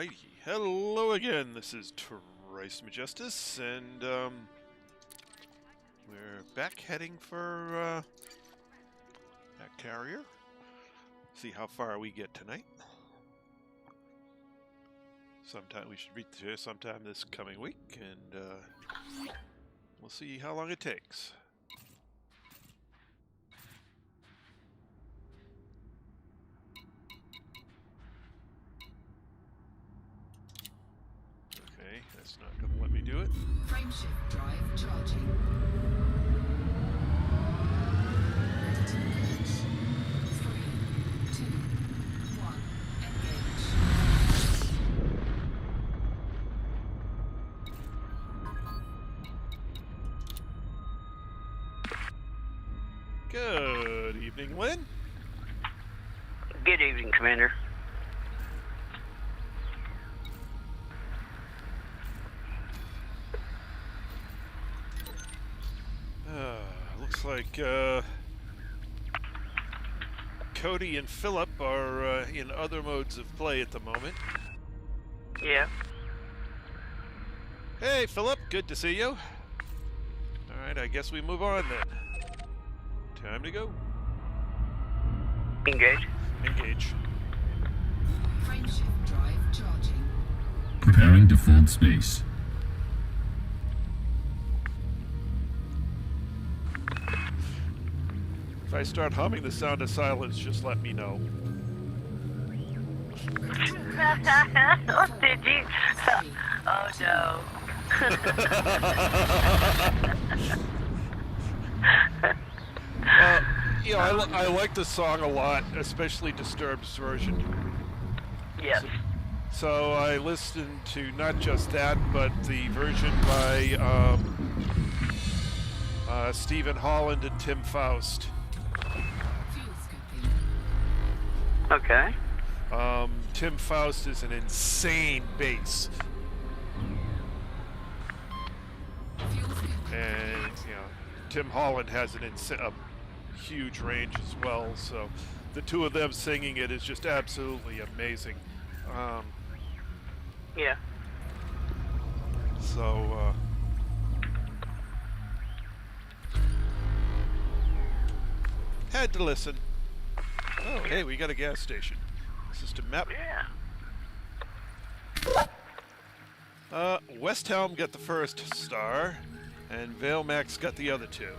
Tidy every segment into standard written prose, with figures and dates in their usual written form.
Alrighty, hello again, this is Trice Majestus, and we're back heading for that carrier. See how far we get tonight. Sometime we should reach there sometime this coming week, and we'll see how long it takes. Okay, that's not going to let me do it. Frameshift drive charging. Ready to engage. 3, 2, 1, engage. Good evening, Lynn. Good evening, Commander. Looks like Cody and Philip are in other modes of play at the moment. Yeah. Hey, Philip, good to see you. Alright, I guess we move on then. Time to go. Engage. Engage. Frameshift drive charging. Preparing default space. If I start humming the sound of silence, just let me know. Did you? Oh no. You know, I like the song a lot, especially Disturbed's version. Yes. So I listened to not just that, but the version by Stephen Holland and Tim Faust. Fuel scooping. Okay. Tim Faust is an insane bass, Fuel scooping. and you know, Tim Holland has a huge range as well. So the two of them singing it is just absolutely amazing. Yeah. So had to listen. Oh, hey, we got a gas station. System map. Yeah. West Helm got the first star, and Vale Max got the other two.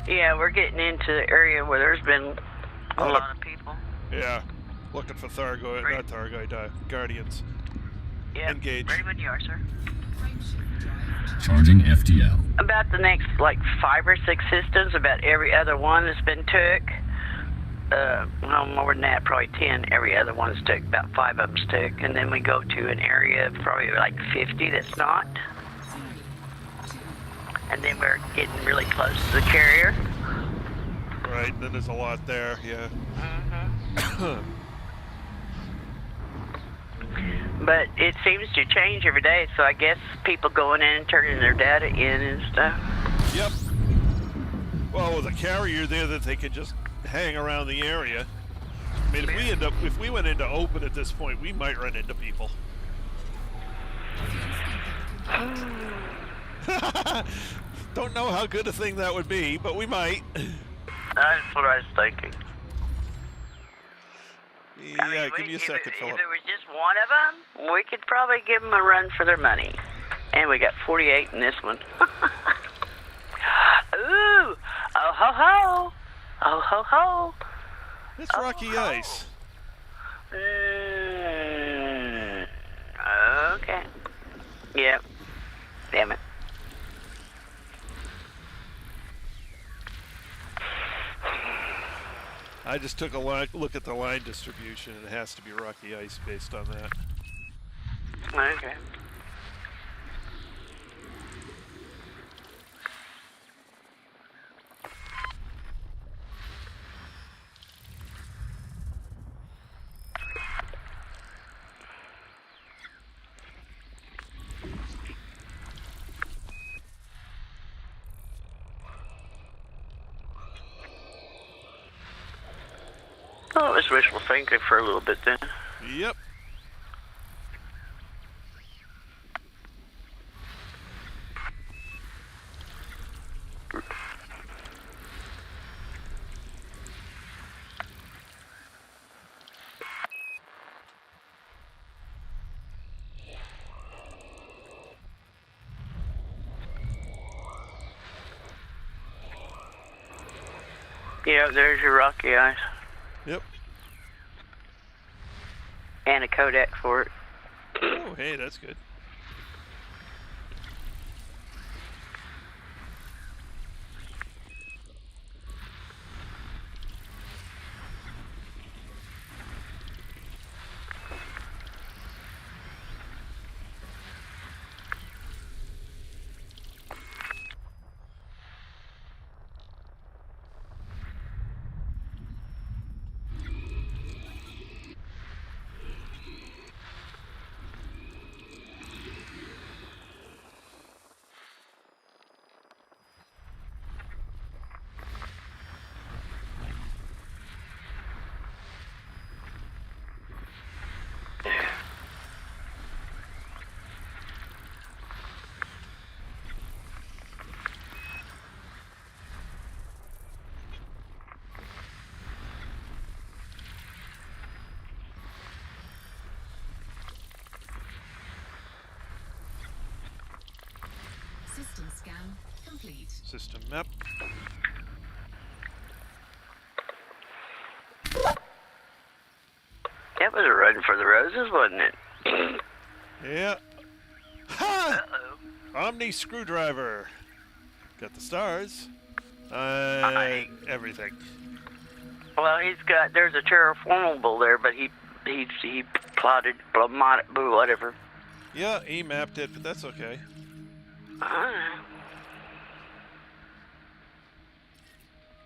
Yeah, we're getting into the area where there's been a lot of people. Yeah, looking for Thargoid, Right. not Thargoid, Guardians. Yeah. Engage. Ready when you are, sir. Frameshift drive Charging FTL. About the next, 5 or 6 systems, about every other one has been took. Well, more than that, probably 10. Every other one's took. About 5 of them's took. And then we go to an area of probably 50 that's not. 3, 2, And then we're getting really close to the carrier. Right, then there's a lot there, yeah. But it seems to change every day, so I guess people going in and turning their data in and stuff. Yep. Well, with a carrier there that they can just hang around the area. I mean, if we went into open at this point, we might run into people. Don't know how good a thing that would be, but we might. That's what I was thinking. Yeah, give me a second, Philip. If it was just one of them, we could probably give them a run for their money. And we got 48 in this one. Ooh! Oh ho ho! Oh ho ho! It's rocky ice. Okay. Yep. Damn it. I just took a look at the line distribution, and it has to be rocky ice based on that. Okay. Oh, it was wishful thinking for a little bit then. Yep. Yeah, there's your rocky ice. Yep. And a Kodak for it. Oh, hey, that's good. System scan complete. System map. That was a run for the roses, wasn't it? Yeah. Ha! Uh-oh. Omni screwdriver. Got the stars. Everything. Well, there's a terraformable there, but he plotted, whatever. Yeah, he mapped it, but that's okay.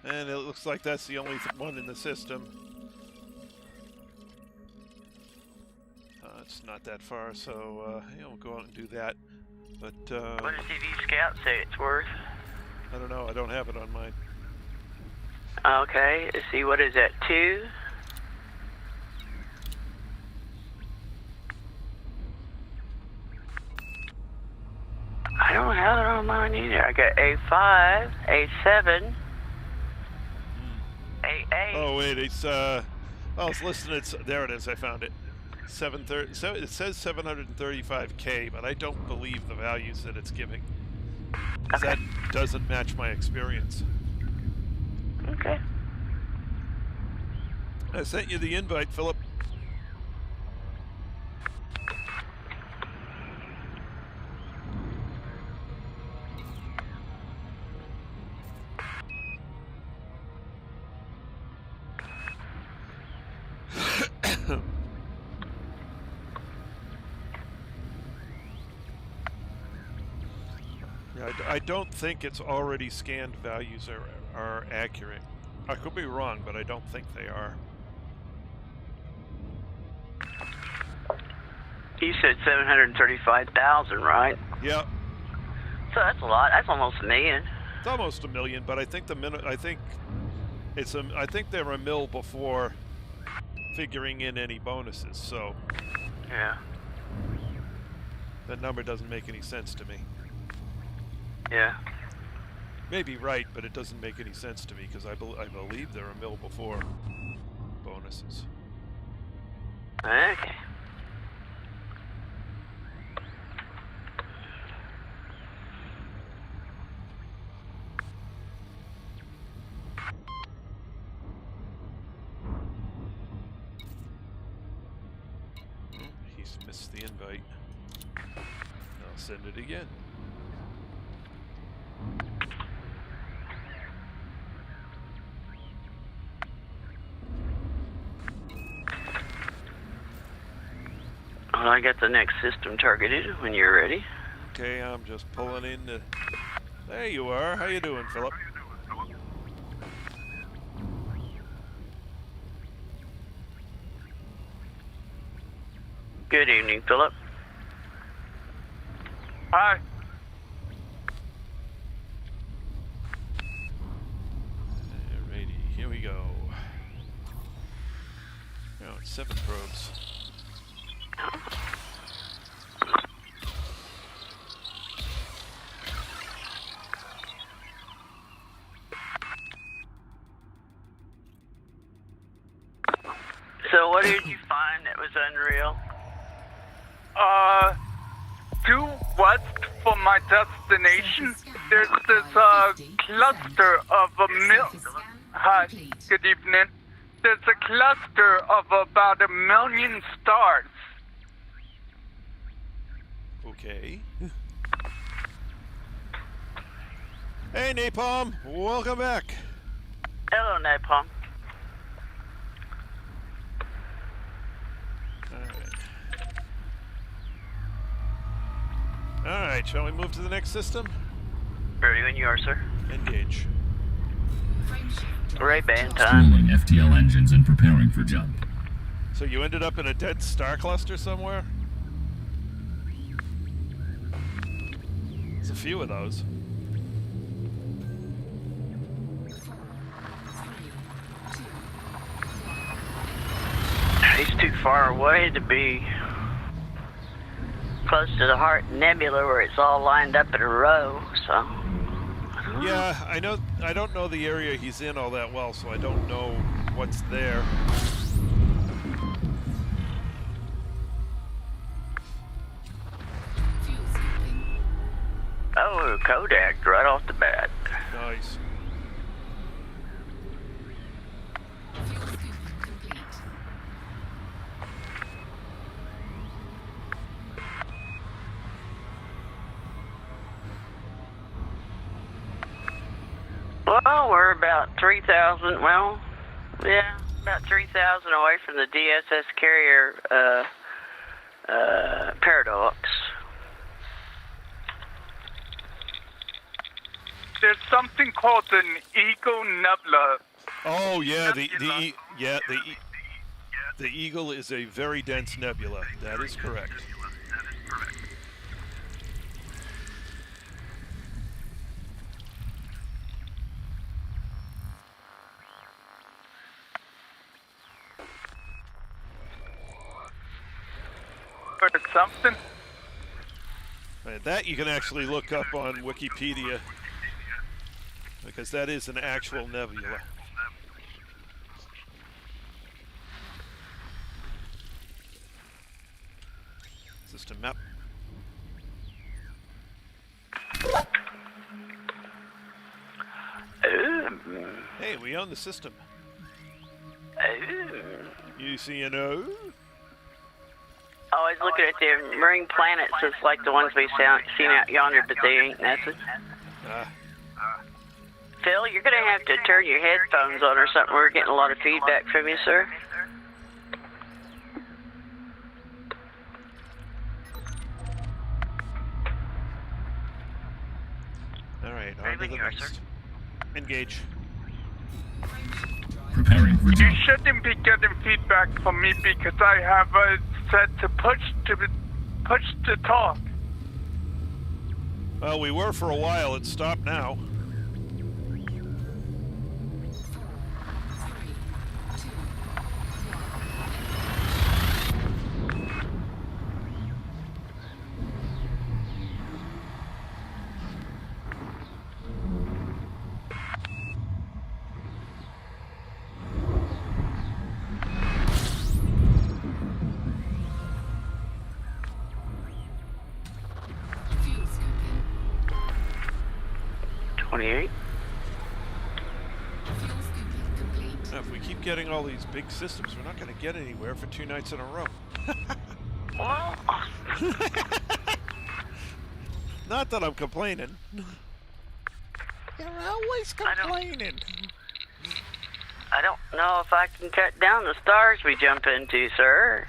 And it looks like that's the only one in the system. It's not that far, so we'll go out and do that. But What does TV Scout say it's worth? I don't know. I don't have it on mine. Okay, let's see, what is that, 2? I don't have it on mine either. I got A5, A7, A8. Oh wait, it's it's listed. There it is. I found it. 730. It says 735K, but I don't believe the values that it's giving. Okay. That doesn't match my experience. Okay. I sent you the invite, Philip. I don't think it's already scanned values are accurate. I could be wrong, but I don't think they are. You said 735,000, right? Yeah, So that's a lot. That's almost $1 million. it's almost $1 million, but I think I think they're a mil before figuring in any bonuses. So Yeah. that number doesn't make any sense to me. Yeah. Maybe right, but it doesn't make any sense to me because I believe they're a mil before bonuses. Okay. He's missed the invite. I'll send it again. Well, I got the next system targeted when you're ready. Okay, I'm just pulling in the... There you are. How you doing, Philip? Good evening, Philip. Hi. Alrighty, here we go. Now it's 7 probes. So what did you find that was unreal? Due west from my destination, there's this cluster of a mill. Hi, complete. good evening. There's a cluster of about 1 million stars. Okay. Hey, Napalm. Welcome back. Hello, Napalm. Alright, shall we move to the next system? Ready when you are, sir. Engage. Frameshift. Ray-Ban time. Fueling FTL engines and preparing for jump. So you ended up in a dead star cluster somewhere? There's a few of those. 4, 3, 2. He's too far away to be close to the Heart Nebula where it's all lined up in a row, so... Yeah, I know. I don't know the area he's in all that well, so I don't know what's there. Fuel scooping. Oh, Kodak right off the bat. Nice. Fuel scooping complete. Well, we're about 3,000, well, yeah, about 3,000 away from the DSS carrier paradox. There's something called an Eagle Nebula. Oh yeah, the Eagle is a very dense nebula. That is correct. Or something. That you can actually look up on Wikipedia, because that is an actual nebula. System map. Hey, we own the system. UCNO? Always looking at the marine planets just like the ones we've seen out yonder, but they ain't nothing. Phil, you're going to have to turn your headphones on or something. We're getting a lot of feedback from you, sir. Alright, on to the next. Engage. Preparing for You jump. shouldn't be getting feedback from me because I have set to push to talk. Well, we were for a while. It's stopped now. 28. Fuel scooping complete. Now, if we keep getting all these big systems, we're not going to get anywhere for 2 nights in a row. Well, Not that I'm complaining. You're always complaining. I don't know if I can cut down the stars we jump into, sir.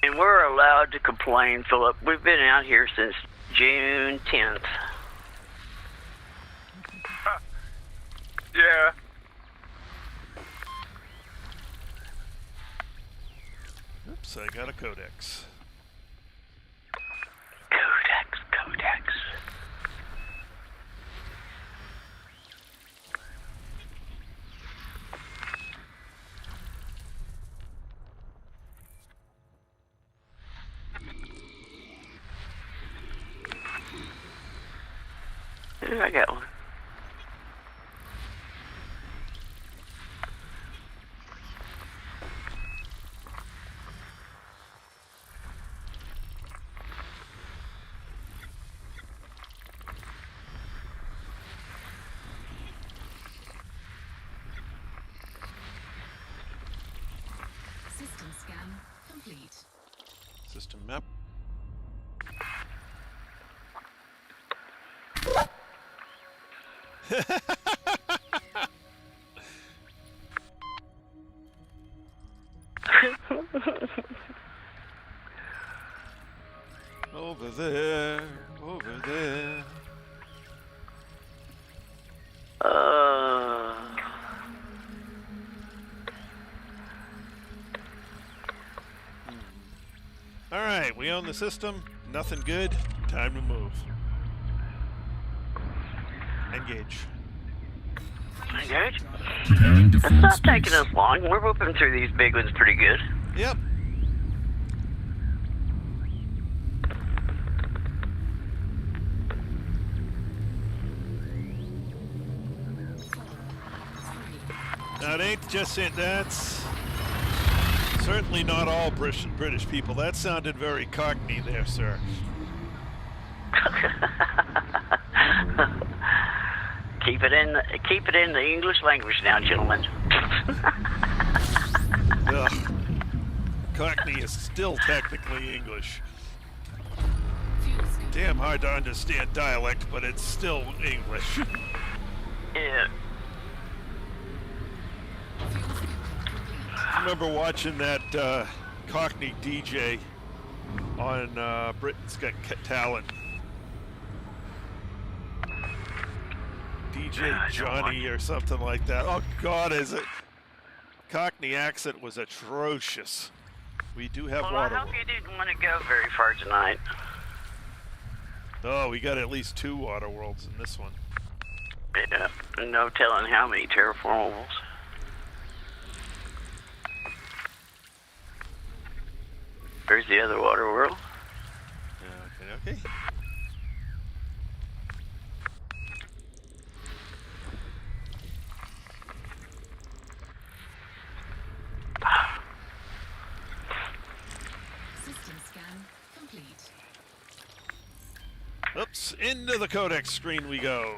And we're allowed to complain, Philip. We've been out here since June 10th. Yeah. Oops, I got a codex. Codex. Ooh, I got one. System scan complete. System map. Over there, over there. All right, we own the system. Nothing good. Time to move. Engage. Engage? Preparing to It's full not space. taking us long. We're whooping through these big ones pretty good. Yep. That ain't just it. That's certainly not all British people. That sounded very Cockney there, sir. Keep it in the English language now, gentlemen. Ugh. Cockney is still technically English. Fuel scan. Damn hard to understand dialect, but it's still English. Yeah. Fuel scan complete. I remember watching that Cockney DJ on Britain's Got Talent. DJ Johnny or something like that. Oh God, is it? Cockney accent was atrocious. We do have Well, I water. hope you didn't want to go very far tonight. Oh, we got at least 2 water worlds in this one. Yeah. No telling how many terraformables. There's the other water world. Okay. System scan complete. Oops, into the codex screen we go.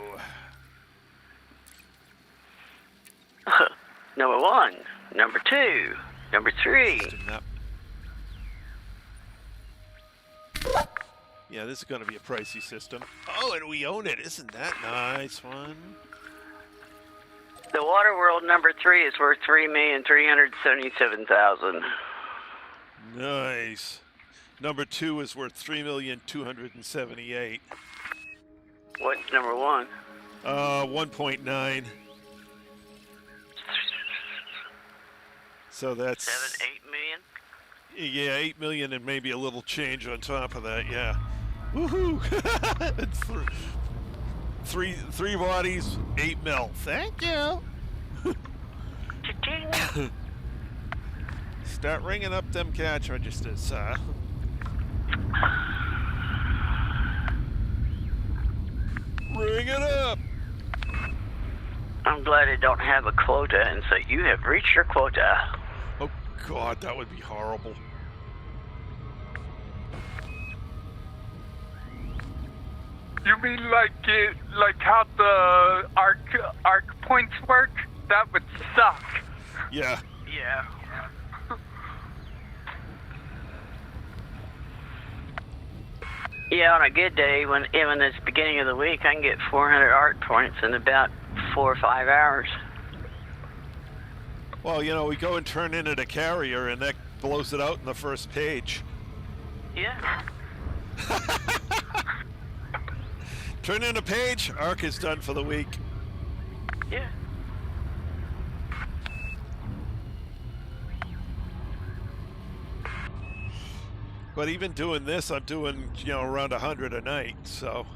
Number 1, number 2, number 3. System map. Yeah, this is going to be a pricey system. Oh, and we own it. Isn't that nice one? The water world number 3 is worth 3,377,000. Nice. Number 2 is worth 3,278,000. What's number 1? 1.9. So that's 7, 8 million? yeah, 8 million and maybe a little change on top of that. Yeah. Woohoo! It's three bodies, 8 mil. Thank you. Cha-ching. Start ringing up them cash registers, Ring it up. I'm glad I don't have a quota, and so you have reached your quota. Oh God, that would be horrible. You mean like how the arc points work? That would suck. Yeah. Yeah. Yeah, on a good day, when even it's beginning of the week, I can get 400 art points in about 4 or 5 hours. Well, you know, we go and turn in at a carrier, and that blows it out in the first page. Yeah. Turn in a page, Arc is done for the week. Yeah. But even doing this, I'm doing, you know, around 100 a night, so.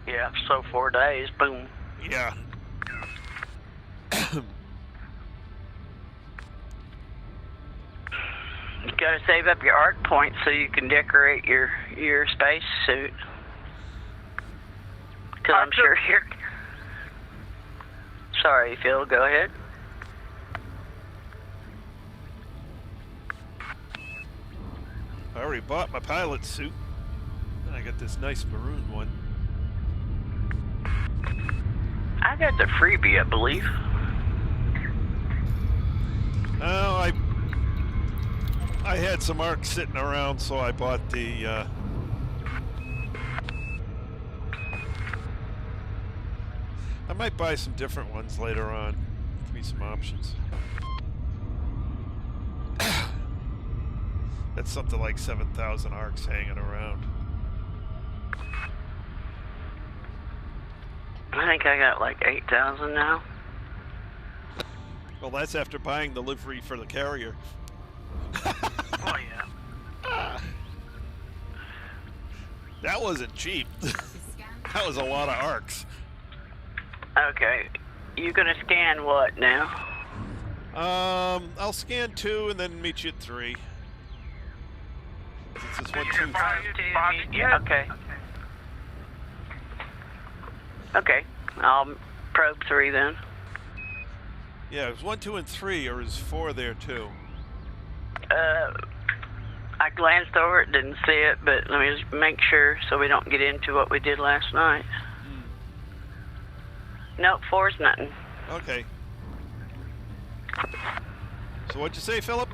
Yeah, so 4 days, boom. Yeah. You gotta save up your art points so you can decorate your space suit. Because I'm sure you're... Sorry, Phil, go ahead. I already bought my pilot suit. I got this nice maroon one. I got the freebie, I believe. Oh, I had some arcs sitting around, so I bought the. I might buy some different ones later on. Give me some options. That's something like 7,000 arcs hanging around. I think I got like 8,000 now. Well, that's after buying the livery for the carrier. Oh, yeah. That wasn't cheap. Scan. That was a lot of arcs. Okay. You gonna scan what now? I'll scan 2 and then meet you at 3. Since it's 1, 2. Yeah, okay. Okay. I'll probe 3 then. Yeah, it was 1, 2, and 3, or is 4 there too? I glanced over it, didn't see it, but let me just make sure so we don't get into what we did last night. Nope, 4's nothing. Okay. So what'd you say, Philip?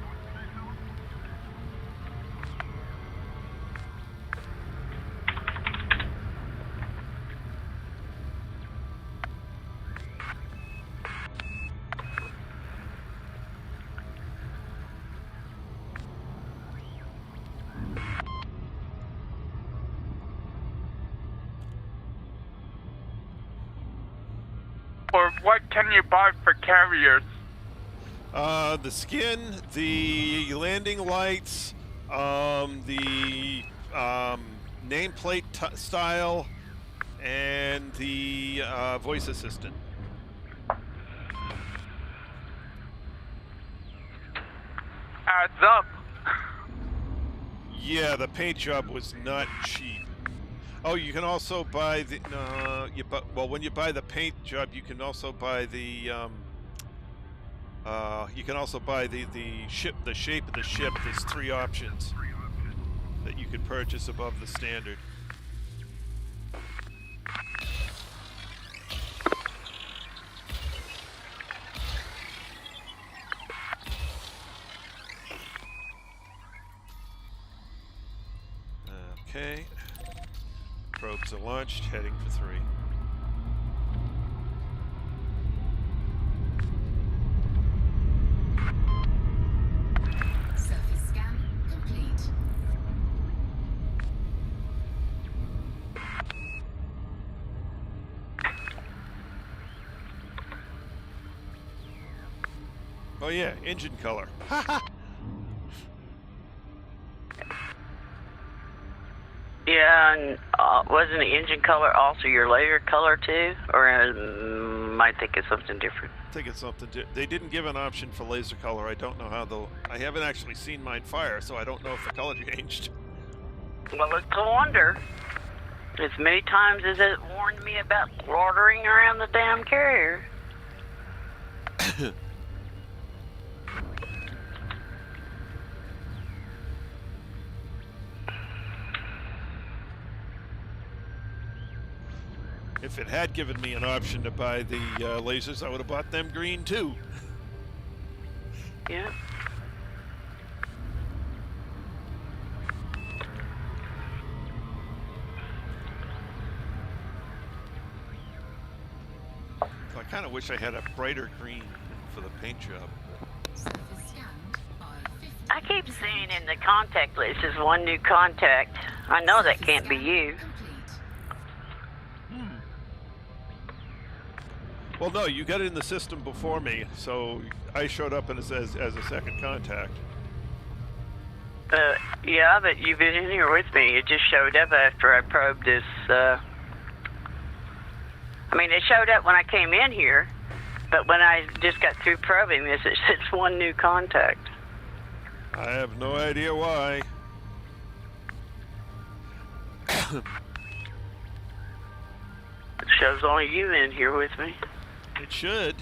Or what can you buy for carriers? The skin, the landing lights, the nameplate style, and the voice assistant. Adds up. Yeah, the paint job was not cheap. Oh, you can also buy the well, when you buy the paint job, you can also buy the shape of the ship. There's 3 options that you could purchase above the standard. Okay. Probes are launched, heading for 3. Surface scan complete. Oh yeah, engine color. Yeah, and wasn't the engine color also your layer color too? Or might think it's something different? I think it's something. They didn't give an option for laser color. I don't know how they'll. I haven't actually seen mine fire, so I don't know if the color changed. Well, it's a wonder. As many times as it warned me about loitering around the damn carrier. If it had given me an option to buy the lasers, I would have bought them green too. Yeah. So I kind of wish I had a brighter green for the paint job. Surface scanned by 50. I keep seeing in the contact list is one new contact. I know that can't be you. Complete. Well, no, you got it in the system before me, so I showed up as a second contact. Yeah, but you've been in here with me. It just showed up after I probed this, I mean, it showed up when I came in here, but when I just got through probing this, it says one new contact. I have no idea why. Shows only you in here with me. It should.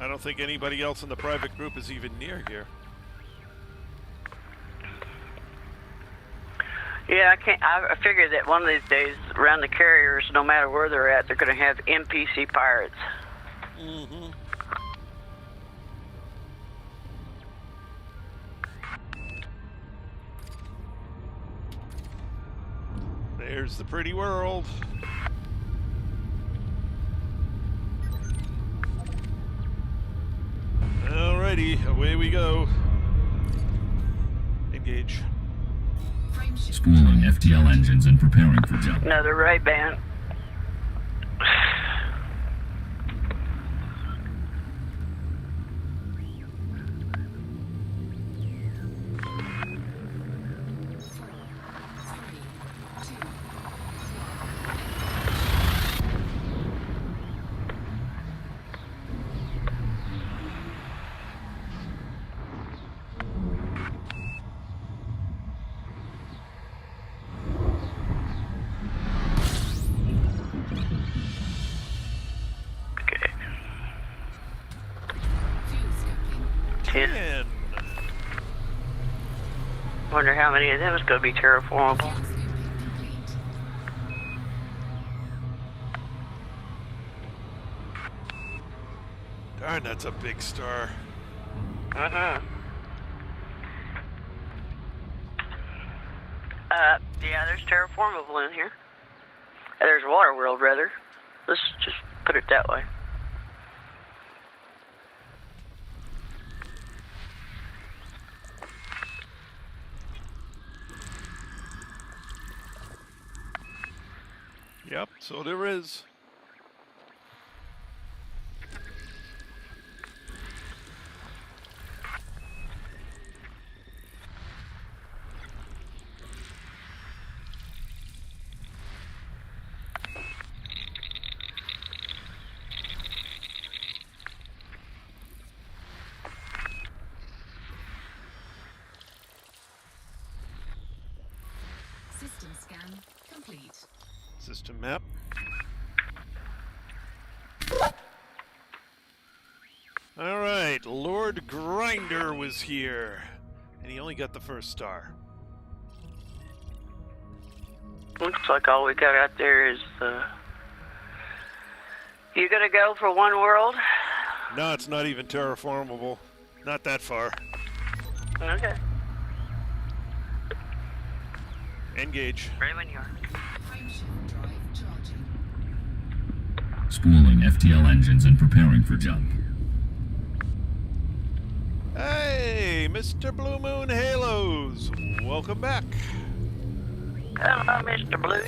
I don't think anybody else in the private group is even near here. Yeah, I figured that one of these days, around the carriers, no matter where they're at, they're going to have NPC pirates. Mm-hmm. There's the pretty world. Alrighty, away we go. Engage. Spooling FTL engines and preparing for jump. Another Ray-Ban. Wonder how many of them is going to be terraformable. Darn, that's a big star. Yeah, there's terraformable in here. There's water world, rather. Let's just put it that way. Yep, so there is. System scan complete. System map. All right, Lord Grinder was here, and he only got the first star. Looks like all we got out there is You gonna go for one world? No, it's not even terraformable. Not that far. Okay. Engage. Ready when you are. Frameshift drive charging. Spooling FTL engines and preparing for jump. Hey, Mr. Blue Moon Halos. Welcome back. Hello, Mr. Blue.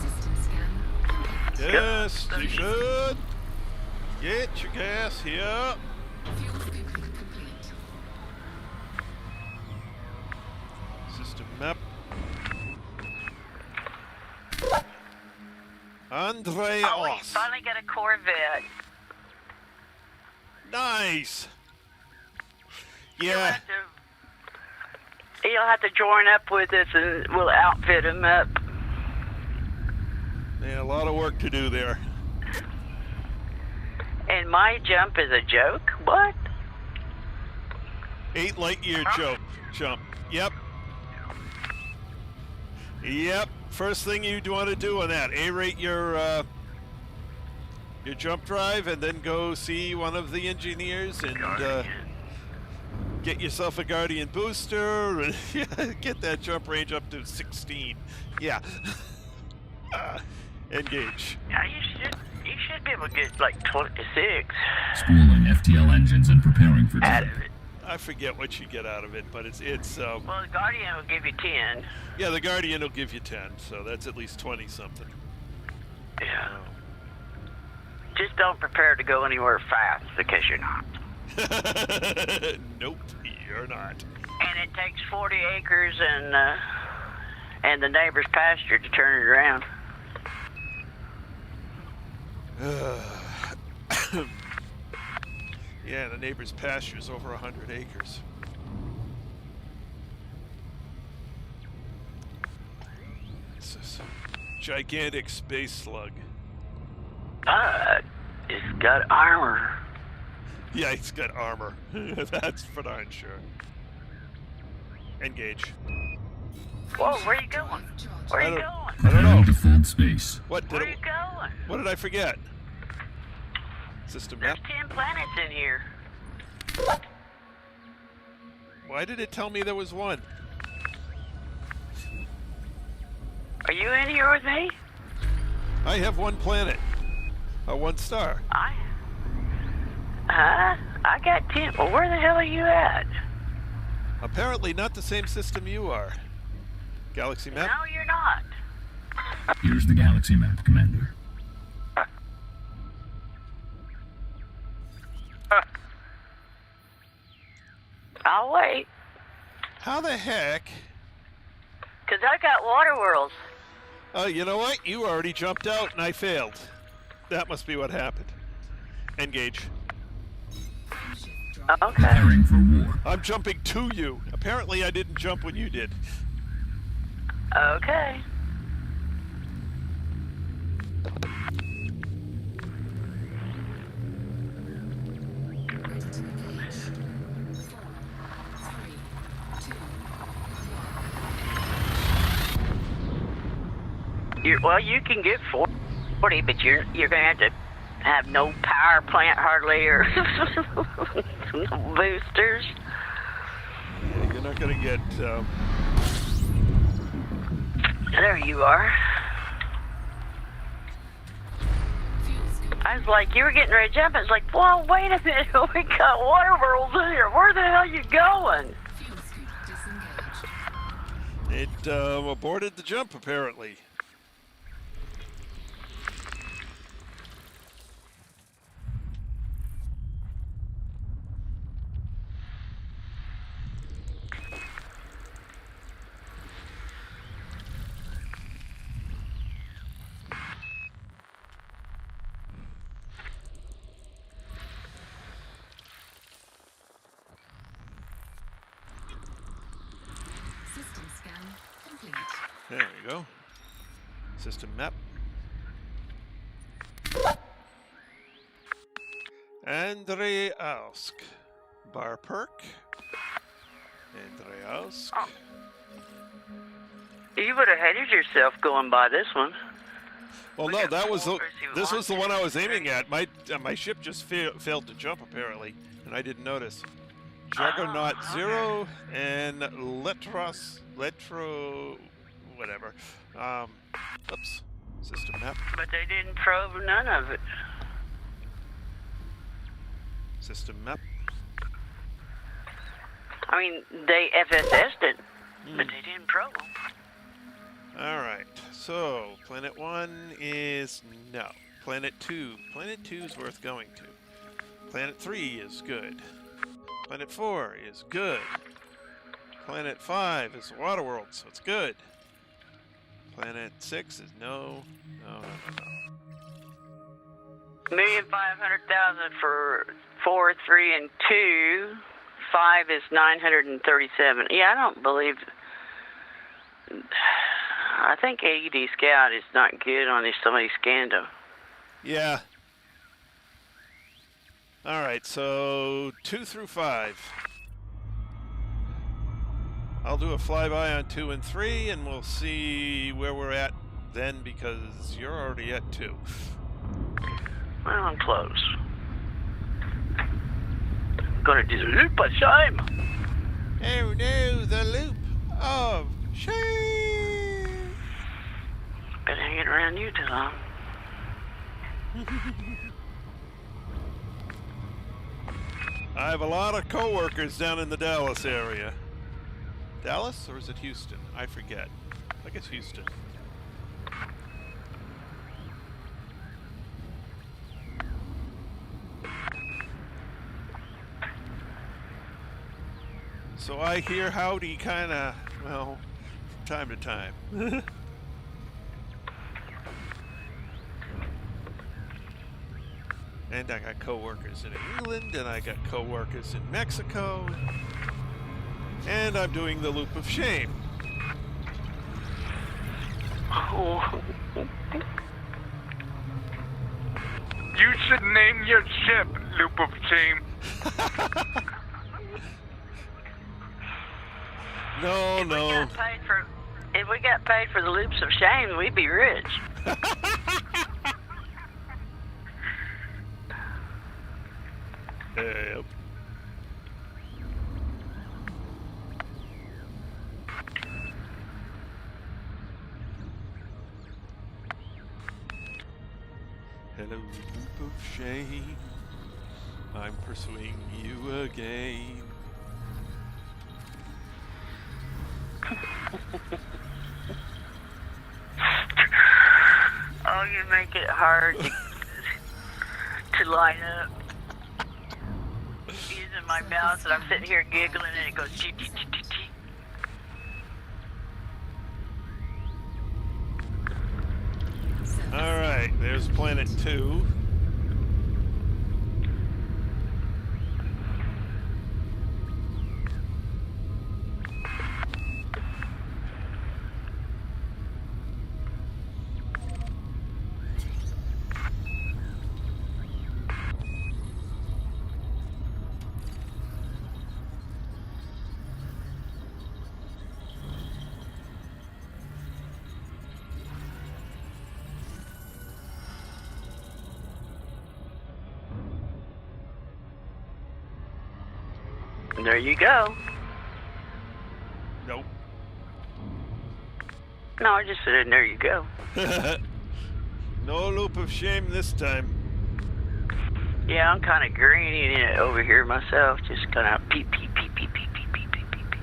System scan. Yes, you should. Get your gas here. Fuel scooping complete. System map. Andre Oh, we Oss. finally got a Corvette. Nice. You'll Yeah. have to join up with us and we'll outfit him up. Yeah, a lot of work to do there. And my jump is a joke? What? 8 light year jump. Yep. Yep. First thing you'd want to do on that, A-rate your jump drive, and then go see one of the engineers and get yourself a Guardian booster and get that jump range up to 16. Yeah. Engage. Yeah, you should be able to get like 26 Spooling FTL engines and preparing for out jump. of it. I forget what you get out of it, but it's Well, the Guardian will give you 10. yeah, the Guardian will give you 10, so that's at least 20 something. Yeah. Just don't prepare to go anywhere fast because you're not. Nope, you're not. And it takes 40 acres and the neighbor's pasture to turn it around. Yeah, the neighbor's pasture is over 100 acres. It's this gigantic space slug. It's got armor. Yeah, it's got armor. That's for darn sure. Engage. Whoa, where you going? Where you going? I don't Preparing know. to fold space. What did Where you going? What did I forget? System There's map. 10 planets in here. Why did it tell me there was one? Are you in here with me? I have one planet. One star. I got 10. Well, where the hell are you at? Apparently not the same system you are. Galaxy map? No, you're not. Here's the galaxy map, Commander. I'll wait. How the heck? Because I got water worlds. Oh, you know what? You already jumped out and I failed. That must be what happened. Engage. Okay. Preparing for war. I'm jumping to you. Apparently I didn't jump when you did. Okay. Well, you can get 40, but you're gonna have no power plant hardly or no boosters. Yeah, you're not gonna get. There you are. I was like, you were getting ready to jump. I was like, well, wait a minute. We got water worlds in here. Where the hell are you going? Fuel scoop disengaged. It aborted the jump apparently. System scan complete. There you go. System map. Andreask. Bar perk. Andreask. Oh. You would have hated yourself going by this one. Well, We no, got that was the, folders you this was the want. one I was aiming at. My ship just failed to jump apparently, and I didn't notice. Juggernaut Oh, okay. 0 and whatever. Oops. System map. But they didn't probe none of it. System map. I mean, they FSS'd it, but they didn't probe them. All right. So planet 1 is no. Planet 2. Planet 2 is worth going to. Planet 3 is good. Planet 4 is good. Planet 5 is Waterworld, so it's good. Planet 6 is no. 1,500,000 for 4, 3, and 2. 5 is 937. Yeah, I don't believe. I think AED Scout is not good on this. Somebody scanned him. Yeah. All right, so 2 through 5. I'll do a flyby on 2 and 3, and we'll see where we're at then, because you're already at 2. Well, I'm close. Gonna do the loop of shame. Oh no, the loop of shame! Been hanging around you too long. I have a lot of co-workers down in the Dallas area. Dallas, or is it Houston? I forget. I guess Houston. So I hear howdy kinda, well, from time to time. And I got coworkers in England, and I got coworkers in Mexico. And I'm doing the loop of shame. Oh. You should name your ship Loop of Shame. No. If we got paid for the loops of shame, we'd be rich. Yep. Hello, loop of shame. I'm pursuing you again. Oh, you make it hard to line up. Using my mouse, and I'm sitting here giggling, and it goes chee chee chee chee chee. All right, there's Planet 2. There you go. Nope. No, I just said, there you go. No loop of shame this time. Yeah, I'm kind of greening it over here myself, just kind of peep, peep, peep, peep, peep, peep, peep, peep, peep.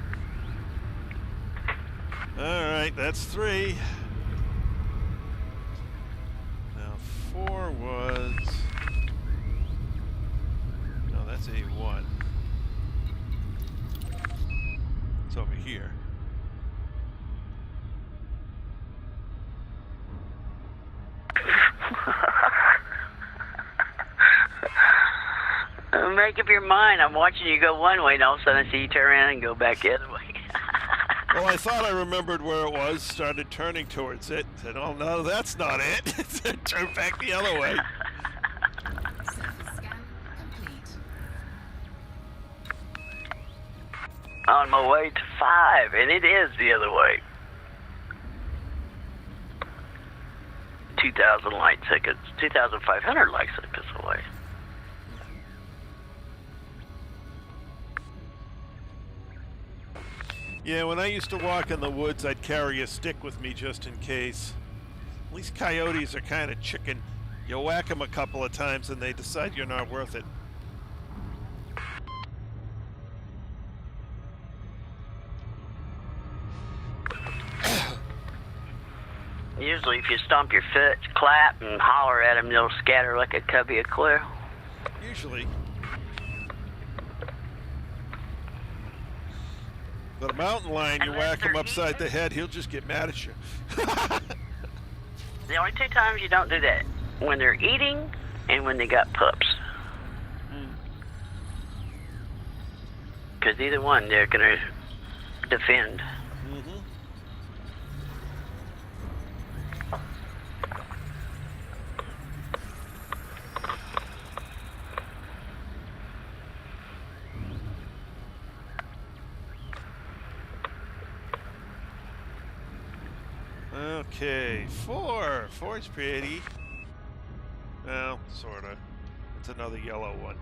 All right, that's 3. Now 4 was... No, that's A1. It's over here. Make up your mind. I'm watching you go one way, and all of a sudden I see you turn around and go back the other way. Well, I thought I remembered where it was, started turning towards it, said, oh no, that's not it. Turned back the other way. Surface scan complete. On my way to 5, and it is the other way. 2,000 light seconds, 2,500 light seconds away. Yeah, when I used to walk in the woods, I'd carry a stick with me just in case. At least coyotes are kind of chicken. You whack them a couple of times and they decide you're not worth it. Usually if you stomp your foot, clap, and holler at them, they'll scatter like a covey of quail. Usually. But a mountain lion, you Unless whack him they're upside the eating. head, he'll just get mad at you. The only 2 times you don't do that, when they're eating and when they got pups. Because either one, they're going to defend. Okay, 4. 4's pretty. Well, sorta. It's another yellow one.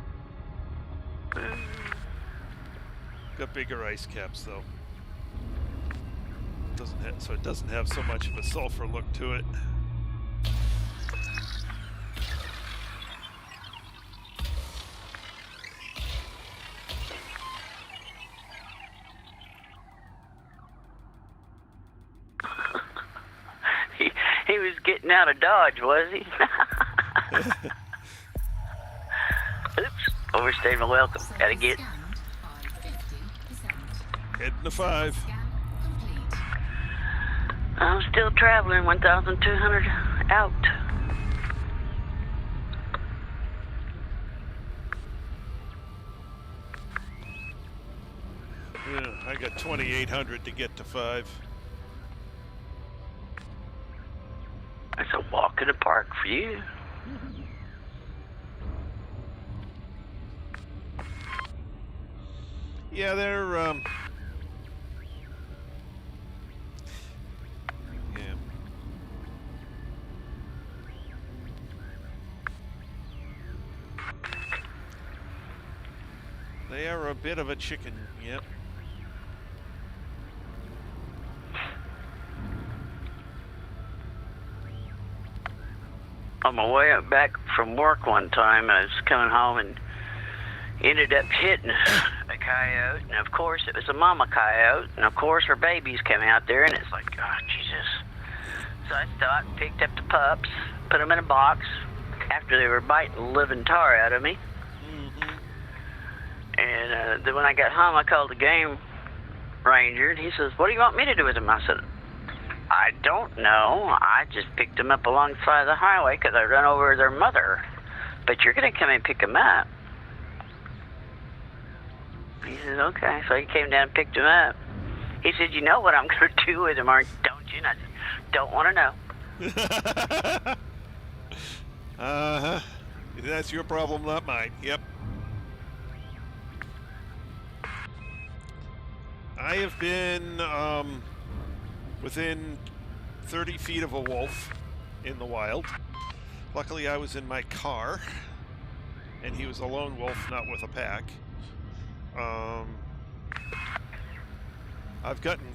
Got bigger ice caps though. So it doesn't have so much of a sulfur look to it. He was getting out of Dodge, was he? Oops, overstayed my welcome. Gotta get. Scanned by 50%. Heading to 5. Scan complete. I'm still traveling 1,200 out. Yeah, I got 2,800 to get to 5. That's a walk in the park for you. Yeah, they're yeah. They are a bit of a chicken, yep. On my way back from work one time, I was coming home and ended up hitting a coyote, and of course it was a mama coyote, and of course her babies came out there, and it's like, oh Jesus. So I stopped, picked up the pups, put them in a box after they were biting the living tar out of me. And then when I got home, I called the game ranger, and he says, what do you want me to do with them? I said, I don't know. I just picked them up alongside the highway because I run over their mother. But you're going to come and pick them up. He says, okay. So he came down and picked them up. He said, you know what I'm going to do with them, don't you? And I said, don't want to know. Uh-huh. That's your problem, not mine. Yep. I have been within 30 feet of a wolf in the wild. Luckily, I was in my car, and he was a lone wolf, not with a pack. I've gotten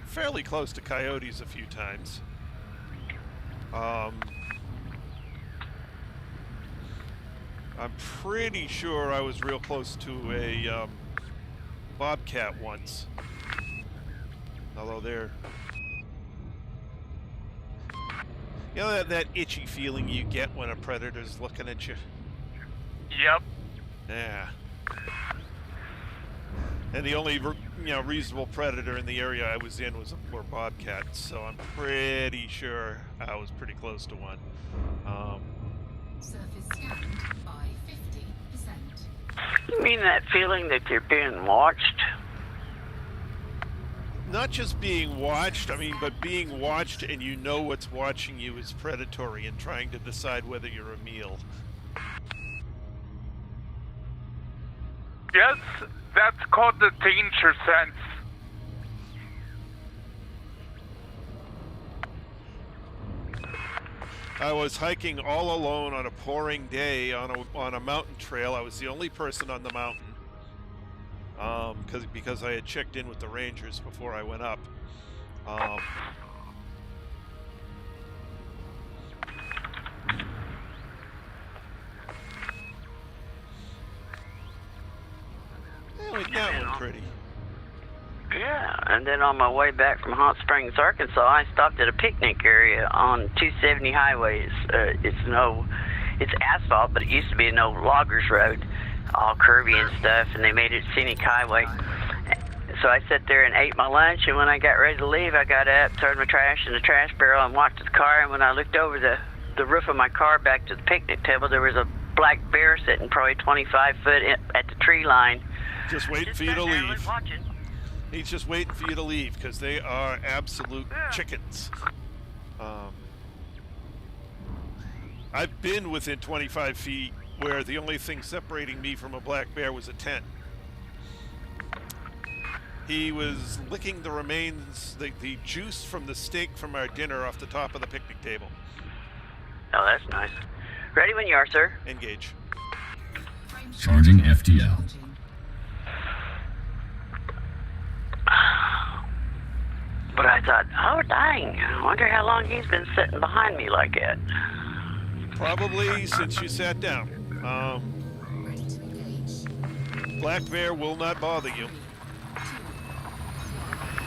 fairly close to coyotes a few times. I'm pretty sure I was real close to a bobcat once. Although they're... You know that itchy feeling you get when a predator's looking at you? Yep. Yeah. And the only reasonable predator in the area I was in were bobcats, so I'm pretty sure I was pretty close to one. Surface scanned by 50%. You mean that feeling that you're being watched? Not just being watched, I mean, but being watched and you know what's watching you is predatory and trying to decide whether you're a meal. Yes, that's called the danger sense. I was hiking all alone on a pouring day on a mountain trail. I was the only person on the mountain. Because I had checked in with the rangers before I went up. That one pretty. Yeah, and then on my way back from Hot Springs, Arkansas, I stopped at a picnic area on 270 highways. It's asphalt, but it used to be an old loggers road, all curvy and stuff, and they made it scenic highway. So I sat there and ate my lunch, and when I got ready to leave, I got up, threw my trash in the trash barrel, and walked to the car, and when I looked over the roof of my car back to the picnic table, there was a black bear sitting probably 25 foot at the tree line. Just waiting for you to leave. He's just waiting for you to leave, because they are absolute chickens. I've been within 25 feet where the only thing separating me from a black bear was a tent. He was licking the remains, the juice from the steak from our dinner off the top of the picnic table. Oh, that's nice. Ready when you are, sir. Engage. Charging FTL. But I thought, oh, dang, I wonder how long he's been sitting behind me like that. Probably since you sat down. Ready to engage. Black bear will not bother you.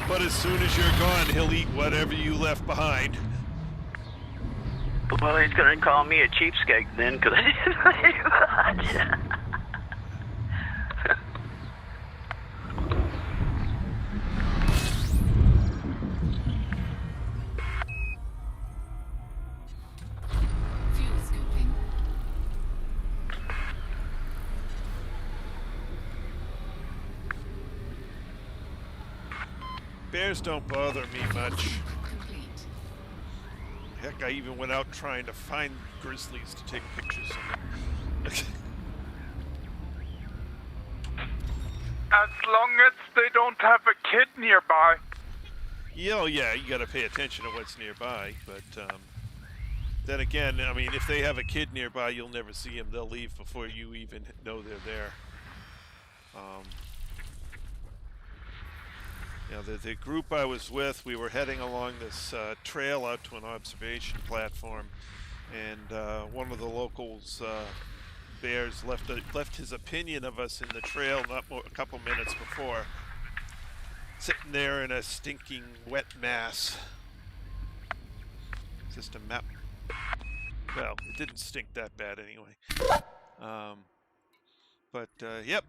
But as soon as you're gone, he'll eat whatever you left behind. Well, he's going to call me a cheapskate then, because I didn't really much. Bears don't bother me much. Complete. Heck, I even went out trying to find grizzlies to take pictures of them. As long as they don't have a kid nearby. Yeah, you gotta pay attention to what's nearby, but then again, I mean, if they have a kid nearby, you'll never see them. They'll leave before you even know they're there. You know, the group I was with, we were heading along this trail out to an observation platform, and one of the locals, bears, left his opinion of us in the trail a couple minutes before, sitting there in a stinking wet mass. System map. Well, it didn't stink that bad anyway. Yep,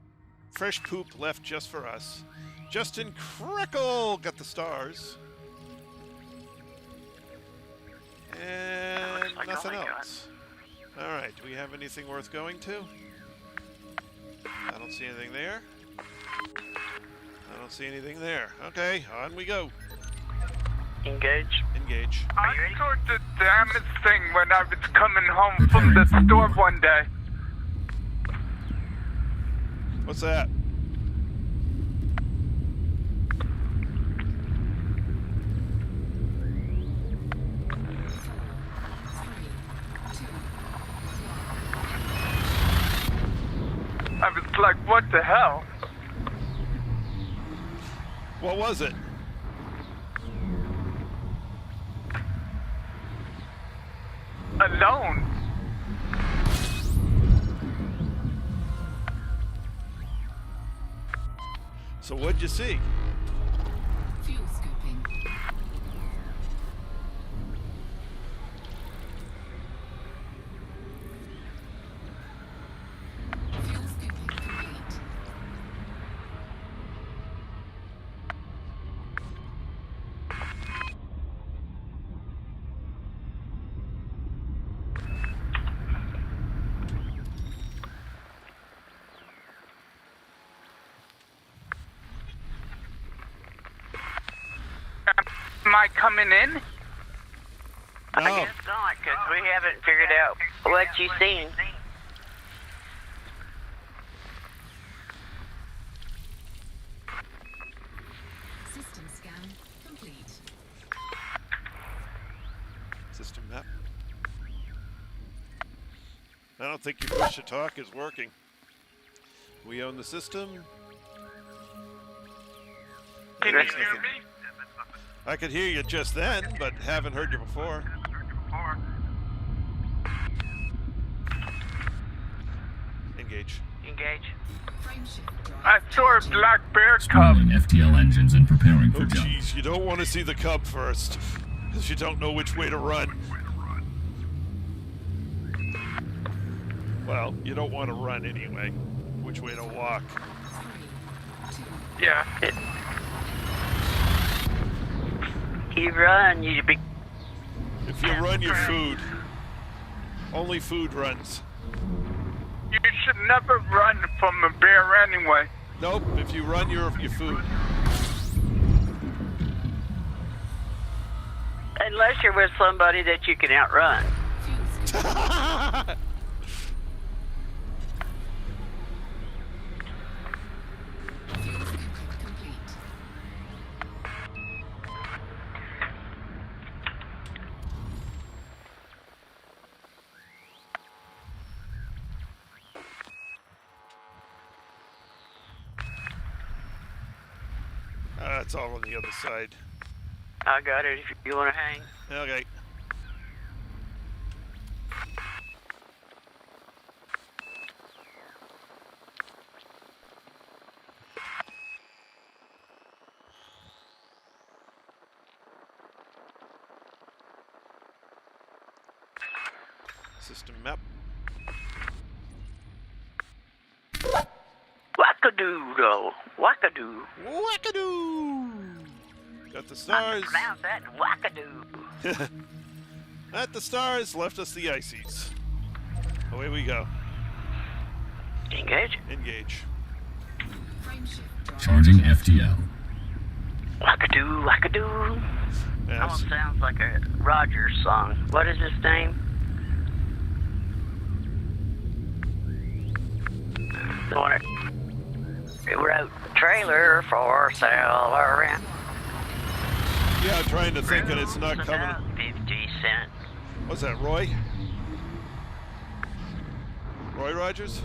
fresh poop left just for us. Justin Crickle got the stars. And like nothing all I got. else. Alright, do we have anything worth going to? I don't see anything there. I don't see anything there. Okay, on we go. Engage. Engage. I saw the damnest thing when I was coming home from the store one day. What's that? I was like, what the hell? What was it? Alone. So what'd you see? Fuel scooping. Fuel scooping complete. Am I coming in? I No. guess not, because we haven't figured out what you seen. System scan complete. System map. I don't think your push to talk is working. We own the system. Can you There's hear nothing. me? I could hear you just then, but haven't heard you before. Engage. Engage. Frame shift drive. I saw a black bear cub. Spawning FTL engines and preparing for Oh jump. jeez, you don't want to see the cub first, because you don't know which way to run. Well, you don't want to run anyway. Which way to walk? 3, 2, Yeah. You run, you be. If you run, your food. Only food runs. You should never run from a bear anyway. Nope, if you run, your food. Unless you're with somebody that you can outrun. fuel scooping. Fuel scooping complete. It's all on the other side. I got it if you want to hang. Okay. System map. Wackadoo, wackadoo. Wackadoo! Got the stars. Pronounce that wackadoo. At the stars, left us the ices. Away we go. Engage. Engage. Frame shift drive. Charging FTL. Wackadoo. Wackadoo, wackadoo. Yeah, Almost sounds like a Rogers song. What is his name? The one that wrote trailer for sale around. yeah, I'm trying to think, and it's not coming. About 50 cents. What's that, Roy? Roy Rogers?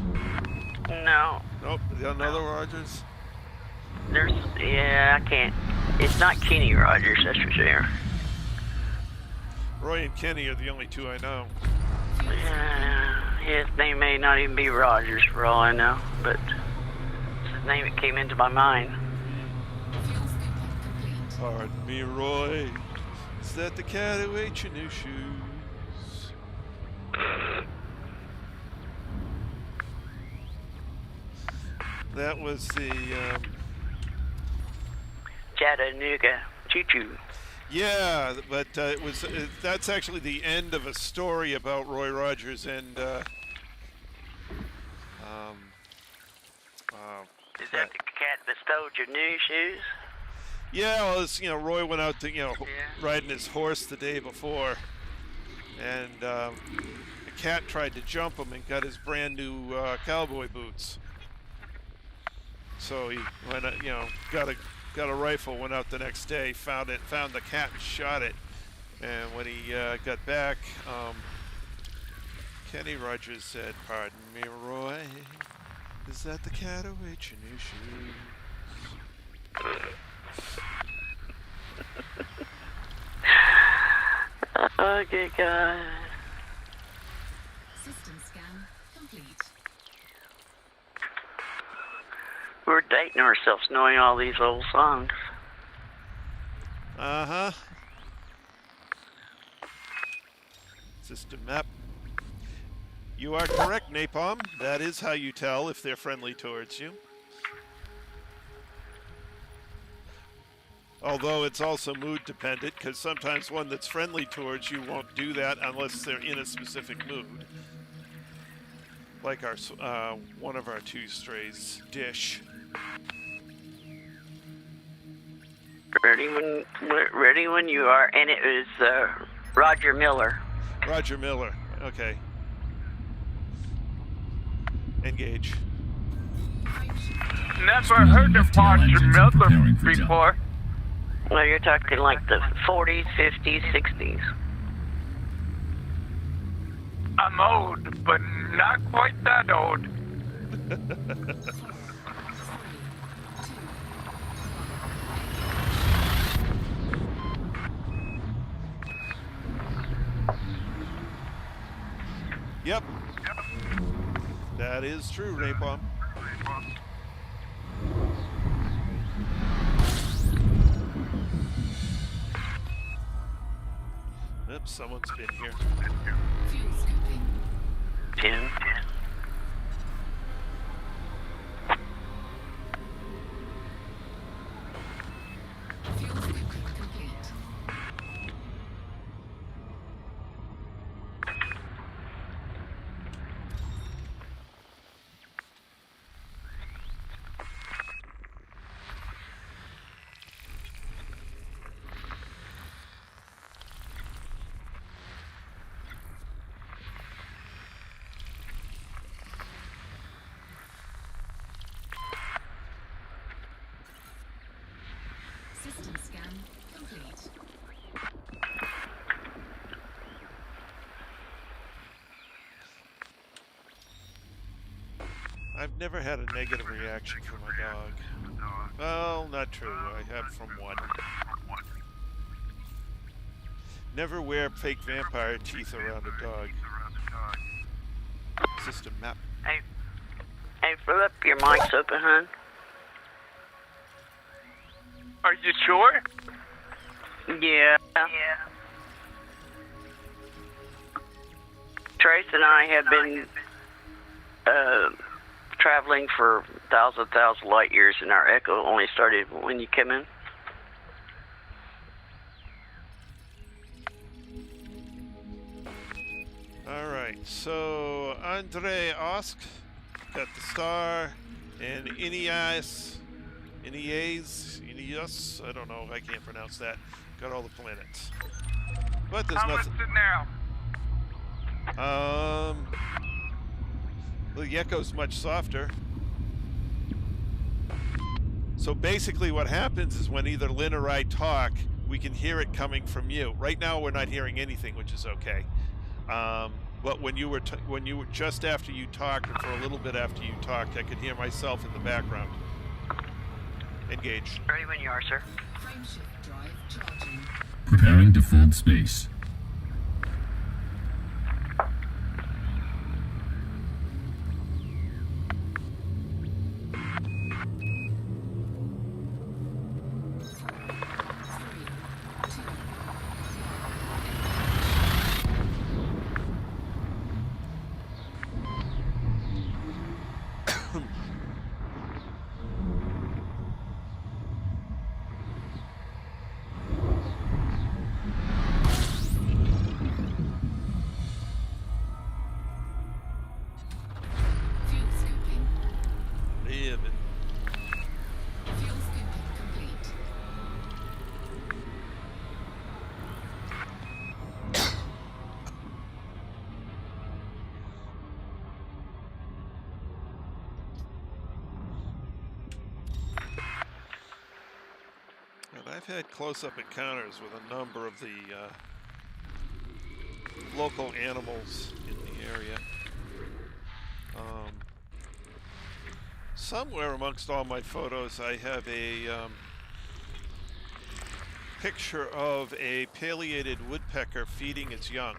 No, Nope, another Rogers. I can't. It's not Kenny Rogers, that's for sure. Roy and Kenny are the only two I know. His name may not even be Rogers for all I know, but it's the name that came into my mind. Pardon me, Roy. Is that the cat who ate your new shoes? That was the, Chattanooga choo-choo. yeah, but it was, that's actually the end of a story about Roy Rogers and, Is that the cat that stole your new shoes? yeah, well, it's, Roy went out to, riding his horse the day before, and the cat tried to jump him and got his brand new cowboy boots. So he went, got a rifle, went out the next day, found the cat and shot it. And when he got back, Kenny Rogers said, "Pardon me, Roy, is that the cat who ate your new shoes?" Oh, good God. System scan complete. We're dating ourselves knowing all these old songs. Uh-huh. System map. You are correct, Napalm. That is how you tell if they're friendly towards you. Although it's also mood dependent, because sometimes one that's friendly towards you won't do that unless they're in a specific mood. Like our one of our two strays, Dish. Ready when you are, and it was Roger Miller. Roger Miller. Okay. Engage. Never heard of Roger Miller before. Well, you're talking like the 40s, 50s, 60s. I'm old, but not quite that old. Yep. That is true, Napalm. Oops, someone's been here. Fuels complete. 10. Fuels complete. System scan complete. I've never had a negative reaction from my dog. Well, not true. I have from one. Never wear fake vampire teeth around a dog. System map. Hey, Philip, your mic's open, hon. Are you sure? Yeah. Trace and I have been traveling for thousand light years, and our echo only started when you came in. All right, so Andre Osk got the star, and Inias Ineas, I don't know, I can't pronounce that. Got all the planets. But there's How much nothing. is it now? The echo's much softer. So basically what happens is when either Lynn or I talk, we can hear it coming from you. Right now we're not hearing anything, which is okay. But when you were just after you talked, or for a little bit after you talked, I could hear myself in the background. Engage. Ready when you are, sir. Frameshift drive charging. Preparing to fold space. Fuel scooping. Yeah, man. Fuel scooping complete. And I've had close-up encounters with a number of the local animals in the area. Somewhere amongst all my photos, I have a picture of a pileated woodpecker feeding its young,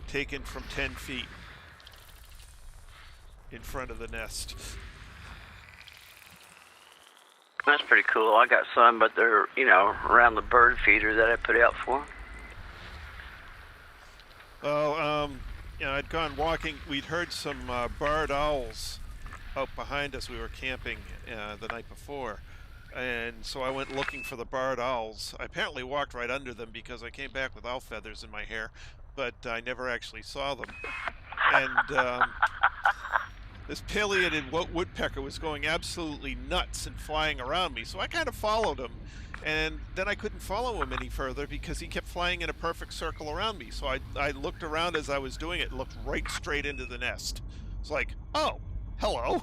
taken from 10 feet in front of the nest. That's pretty cool. I got some, but they're, around the bird feeder that I put out for 'em. Well, I'd gone walking. We'd heard some barred owls out behind us. We were camping the night before. And so I went looking for the barred owls. I apparently walked right under them because I came back with owl feathers in my hair, but I never actually saw them. And this pileated woodpecker was going absolutely nuts and flying around me. So I kind of followed him. And then I couldn't follow him any further because he kept flying in a perfect circle around me. So I looked around as I was doing it and looked right straight into the nest. It's like, oh, hello.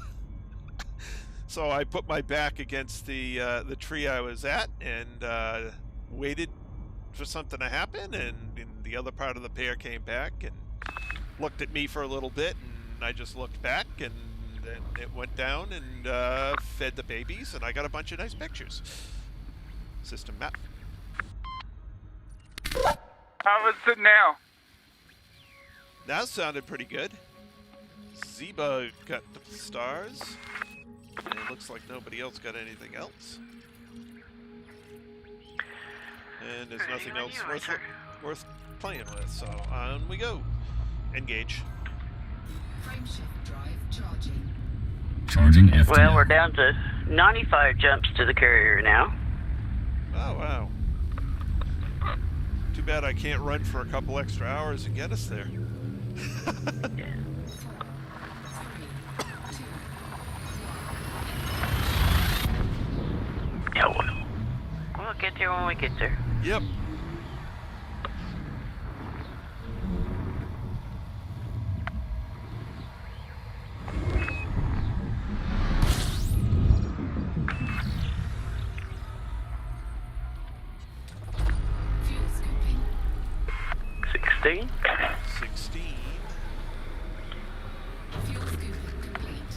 So I put my back against the tree I was at and waited for something to happen. And the other part of the pair came back and looked at me for a little bit. And I just looked back, and then it went down and fed the babies. And I got a bunch of nice pictures. System map. How is it now? That sounded pretty good. Zeba got the stars. And it looks like nobody else got anything else. And there's nothing else worth playing with, so on we go. Engage. Frameshift drive charging. Charging FTL. Well, we're down to 95 jumps to the carrier now. Oh, wow. Too bad I can't run for a couple extra hours and get us there. Yeah, we'll get there when we get there. Yep. Fuel scooping. 16. 16. Fuel scooping complete.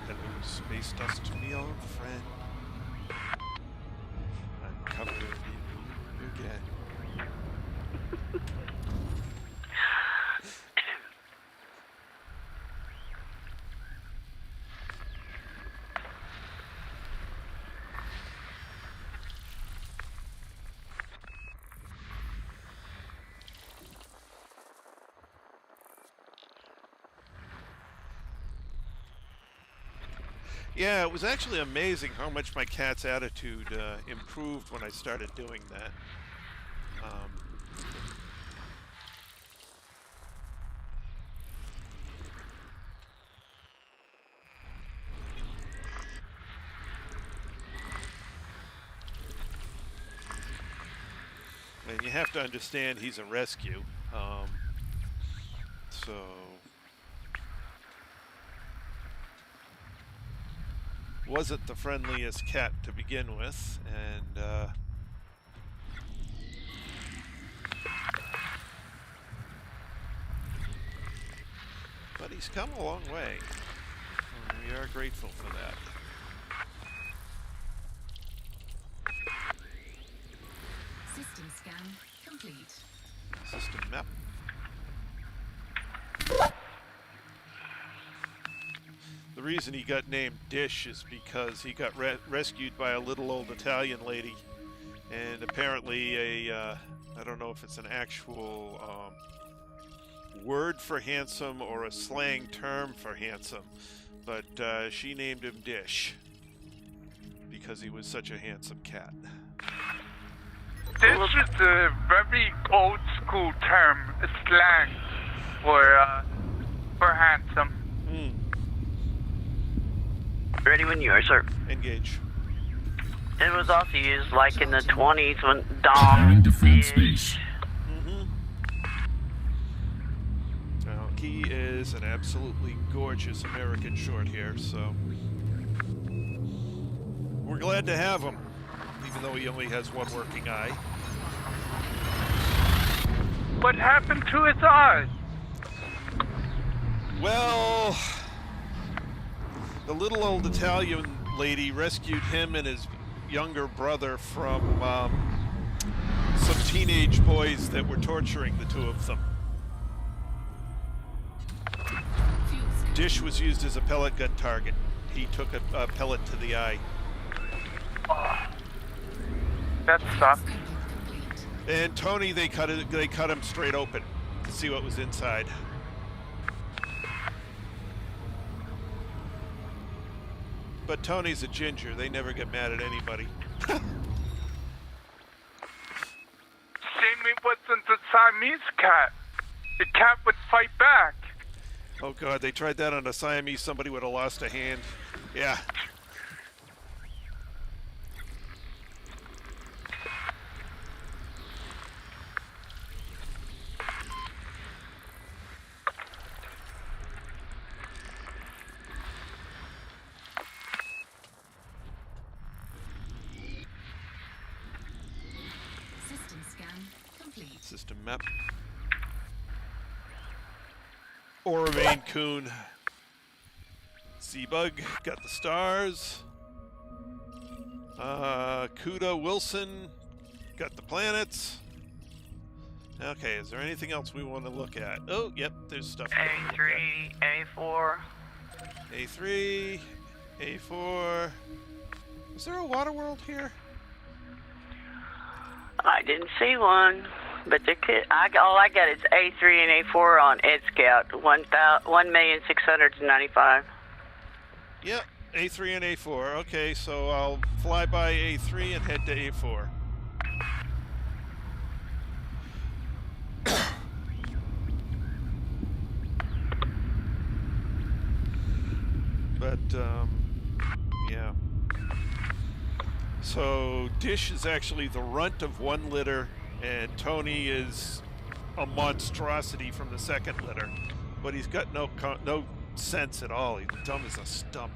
Hello, space dust, me old friend. I'm covered in you again. Yeah, it was actually amazing how much my cat's attitude improved when I started doing that. And you have to understand he's a rescue. So... wasn't the friendliest cat to begin with, and but he's come a long way. And we are grateful for that. System scan complete. System map. The reason he got named Dish is because he got rescued by a little old Italian lady, and apparently I don't know if it's an actual word for handsome or a slang term for handsome, but she named him Dish because he was such a handsome cat. This is a very old school term, a slang for handsome. Ready when you are, sir. Engage. It was also used like in the 20s when Preparing Dom to fill is... space. Now, he is an absolutely gorgeous American short hair, so we're glad to have him, even though he only has one working eye. What happened to his eyes? Well, the little old Italian lady rescued him and his younger brother from some teenage boys that were torturing the two of them. Fuel scooping. Dish was used as a pellet gun target. He took a pellet to the eye. That sucks. Scooping complete. And Tony, they cut him straight open to see what was inside. But Tony's a ginger. They never get mad at anybody. Shame it wasn't the Siamese cat. The cat would fight back. Oh god, they tried that on a Siamese. Somebody would have lost a hand. Yeah. System scan complete. System map. Oramain Coon. Seabug, got the stars. Kuda Wilson, got the planets. Okay, is there anything else we want to look at? Oh, yep, there's stuff. A3, A4. A3, A4. Is there a water world here? I didn't see one, but there could. All I got is A3 and A4 on Ed Scout. 1,695,000. Yep, A3 and A4. Okay, so I'll fly by A3 and head to A4. But, yeah. So, Dish is actually the runt of one litter, and Tony is a monstrosity from the second litter. But he's got no sense at all. He's dumb as a stump.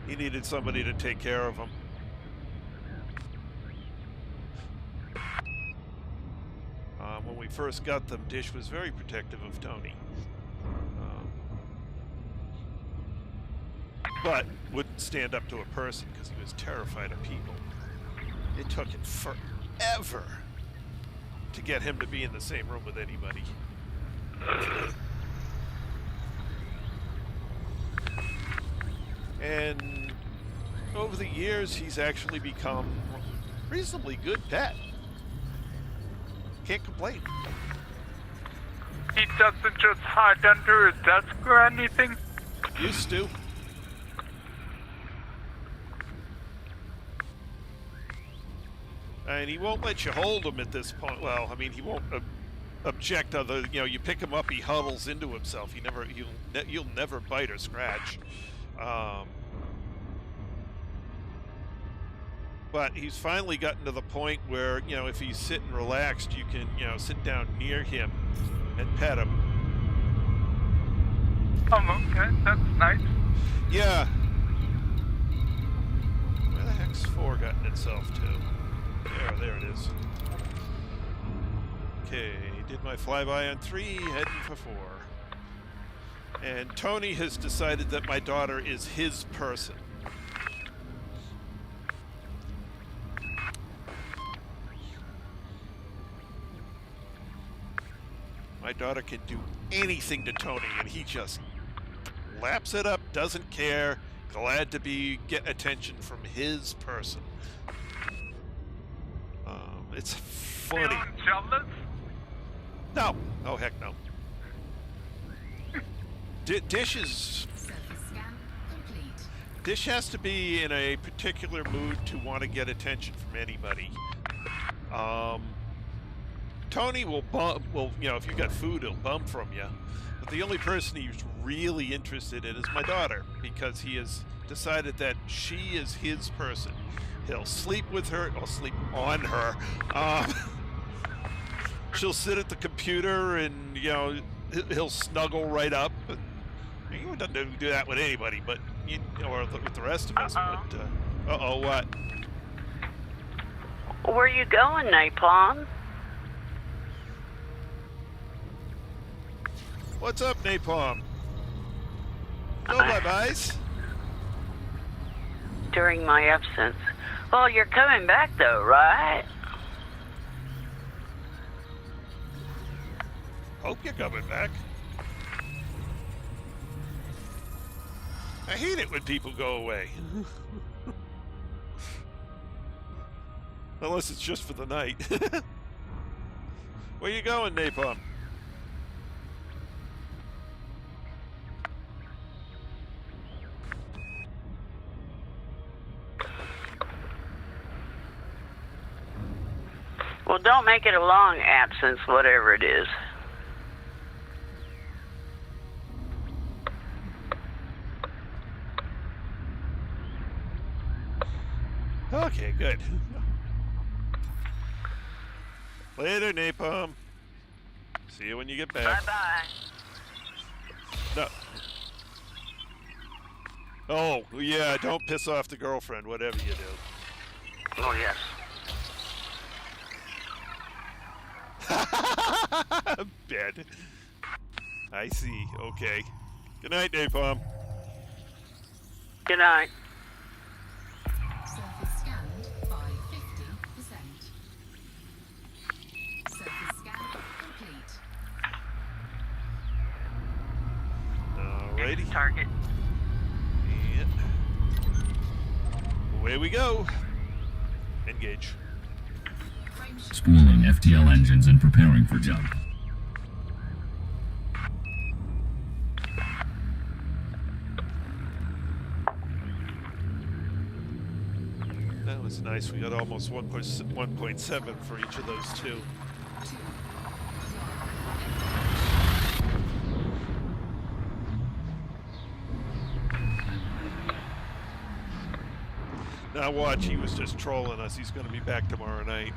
He needed somebody to take care of him. When we first got them, Dish was very protective of Tony. But wouldn't stand up to a person because he was terrified of people. It took him forever to get him to be in the same room with anybody. And over the years, he's actually become a reasonably good pet. Can't complain. He doesn't just hide under a desk or anything. Used to. And he won't let you hold him at this point. Well, I mean, he won't object. You pick him up, he huddles into himself. You'll never bite or scratch. but he's finally gotten to the point where, you know, if he's sitting relaxed, you can, you know, sit down near him and pet him. Okay, that's nice. Yeah. Where the heck's 4 gotten itself to? There it is. Okay, did my flyby on 3, heading for 4. And Tony has decided that my daughter is his person. My daughter can do anything to Tony, and he just laps it up, doesn't care, glad to get attention from his person. It's funny. Feeling jealous? No. Oh, heck no. Dish is... Surface scan complete. Dish has to be in a particular mood to want to get attention from anybody. Tony will, you know, if you got food, he'll bum from you. But the only person he's really interested in is my daughter, because he has decided that she is his person. He'll sleep with her, or sleep on her. She'll sit at the computer and, you know, he'll snuggle right up. And he doesn't do that with anybody, but, you know, or with the rest of us. But, uh-oh, what? Where are you going, Napalm? What's up, Napalm? No bye-byes. During my absence. Well, you're coming back, though, right? Hope you're coming back. I hate it when people go away. Unless it's just for the night. Where you going, Napalm? Well, don't make it a long absence, whatever it is. Okay, good. Later, Napalm. See you when you get back. Bye-bye. No. Oh, yeah, don't piss off the girlfriend, whatever you do. Oh, yes. Bed. I see. Okay. Good night, Napalm. Good night. Surface scanned by 50%. Surface scan complete. Alrighty. Target. And away we go. Engage. Frame shift. Spooling FTL engines and preparing for jump. That was nice. We got almost 1.7 for each of those two. Now watch, he was just trolling us. He's going to be back tomorrow night.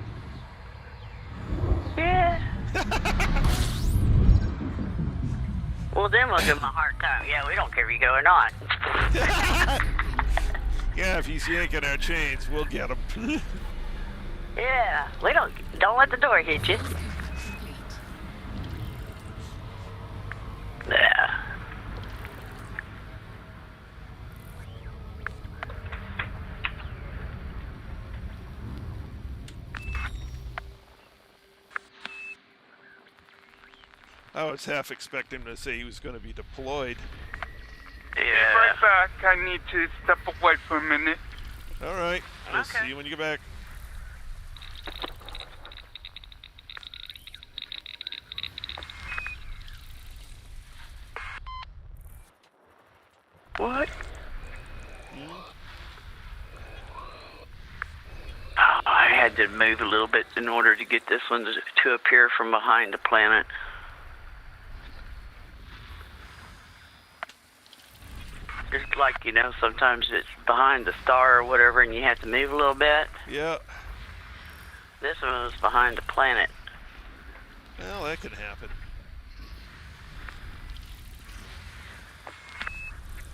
Yeah. Well, then we'll give him a hard time. Yeah, we don't care if you go or not. Yeah, if he's yanking our chains, we'll get him. Yeah, we don't let the door hit you. Yeah. I was half expecting him to say he was going to be deployed. Yeah. Right back. I need to step away for a minute. All right. We'll Okay. see you when you get back. What? Oh, I had to move a little bit in order to get this one to appear from behind the planet. Just like, you know, sometimes it's behind the star or whatever and you have to move a little bit. Yeah. This one was behind the planet. Well, that could happen.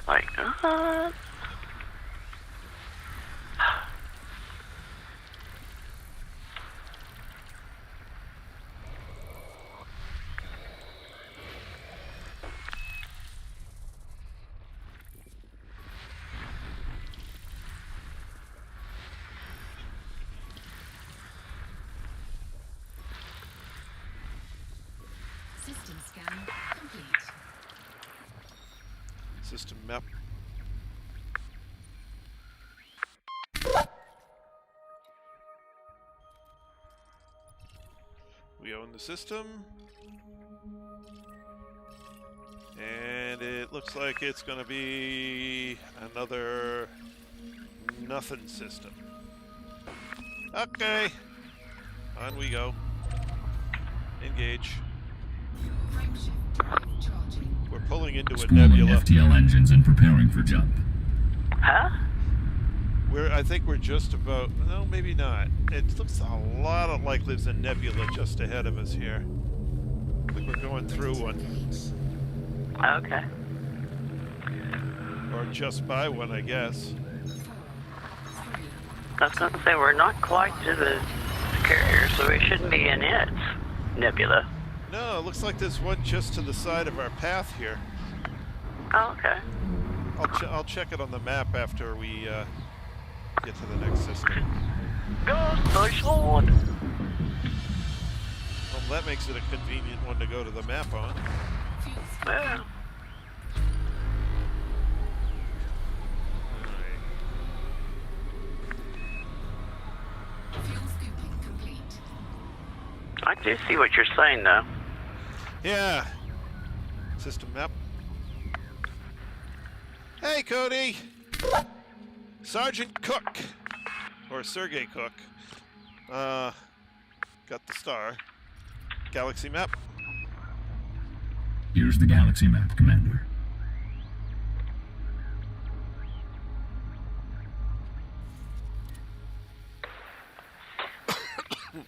Like, System scan complete. System map. We own the system. And it looks like it's going to be another nothing system. Okay. On we go. Engage. Frameshift charging. We're pulling into a Schooling nebula. FTL engines and preparing for jump. huh? I think we're just about... No, maybe not. It looks a lot like there's a nebula just ahead of us here. Like we're going through one. Okay. Or just by one, I guess. I was going to say, we're not quite to the carrier, so we shouldn't be in its nebula. No, it looks like there's one just to the side of our path here. Oh, okay. I'll check it on the map after we get to the next system. Go station! Well, that makes it a convenient one to go to the map on. Yeah. Fuel scooping complete. I do see what you're saying, though. Yeah. System map. Hey, Cody! Sergeant Cook! Or Sergey Cook. Got the star. Galaxy map. Here's the galaxy map, Commander.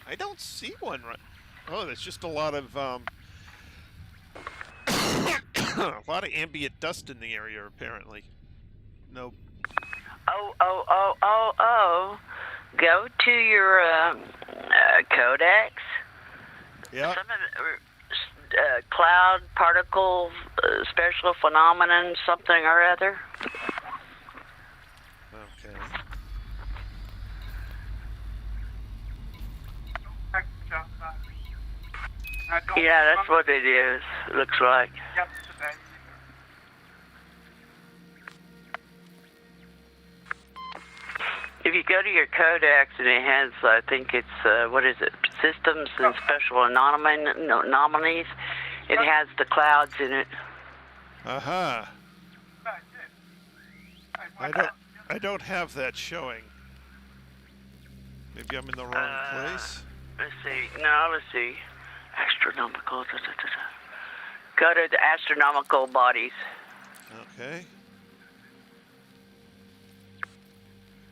I don't see one right. Oh, there's just a lot of a lot of ambient dust in the area, apparently. No. Oh. Go to your codex. Yeah. Some of it, cloud particle special phenomenon, something or other. Okay. Yeah, that's what it is. Looks like. Yesterday. If you go to your codex and it has, I think it's, what is it, systems and special anomalies, it has the clouds in it. Uh-huh. I don't have that showing. Maybe I'm in the wrong place. Let's see. No, let's see. Astronomical. Go to the astronomical bodies. Okay.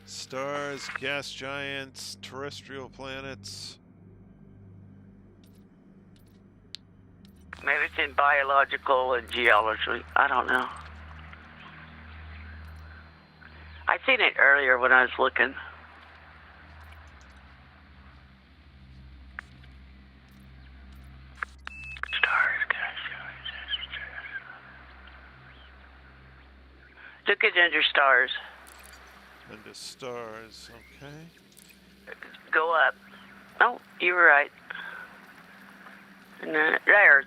Stars, gas giants, terrestrial planets. Maybe it's in biological and geology. I don't know. I seen it earlier when I was looking. Stars, gas giants. Look at under stars. Under stars, okay. Go up. Oh, you were right. There,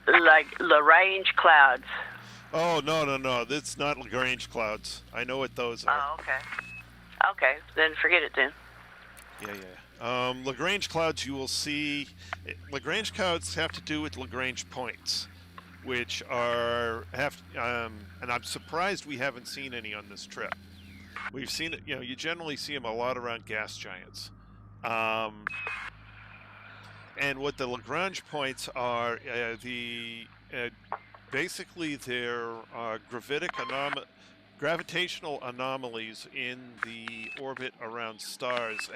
like Lagrange clouds. Oh, no. That's not Lagrange clouds. I know what those are. Oh, okay. Okay, then forget it then. Yeah. Lagrange clouds you will see... Lagrange clouds have to do with Lagrange points, which are... and I'm surprised we haven't seen any on this trip. We've seen it, you generally see them a lot around gas giants. And what the Lagrange points are, basically they're gravitic gravitational anomalies in the orbit around stars.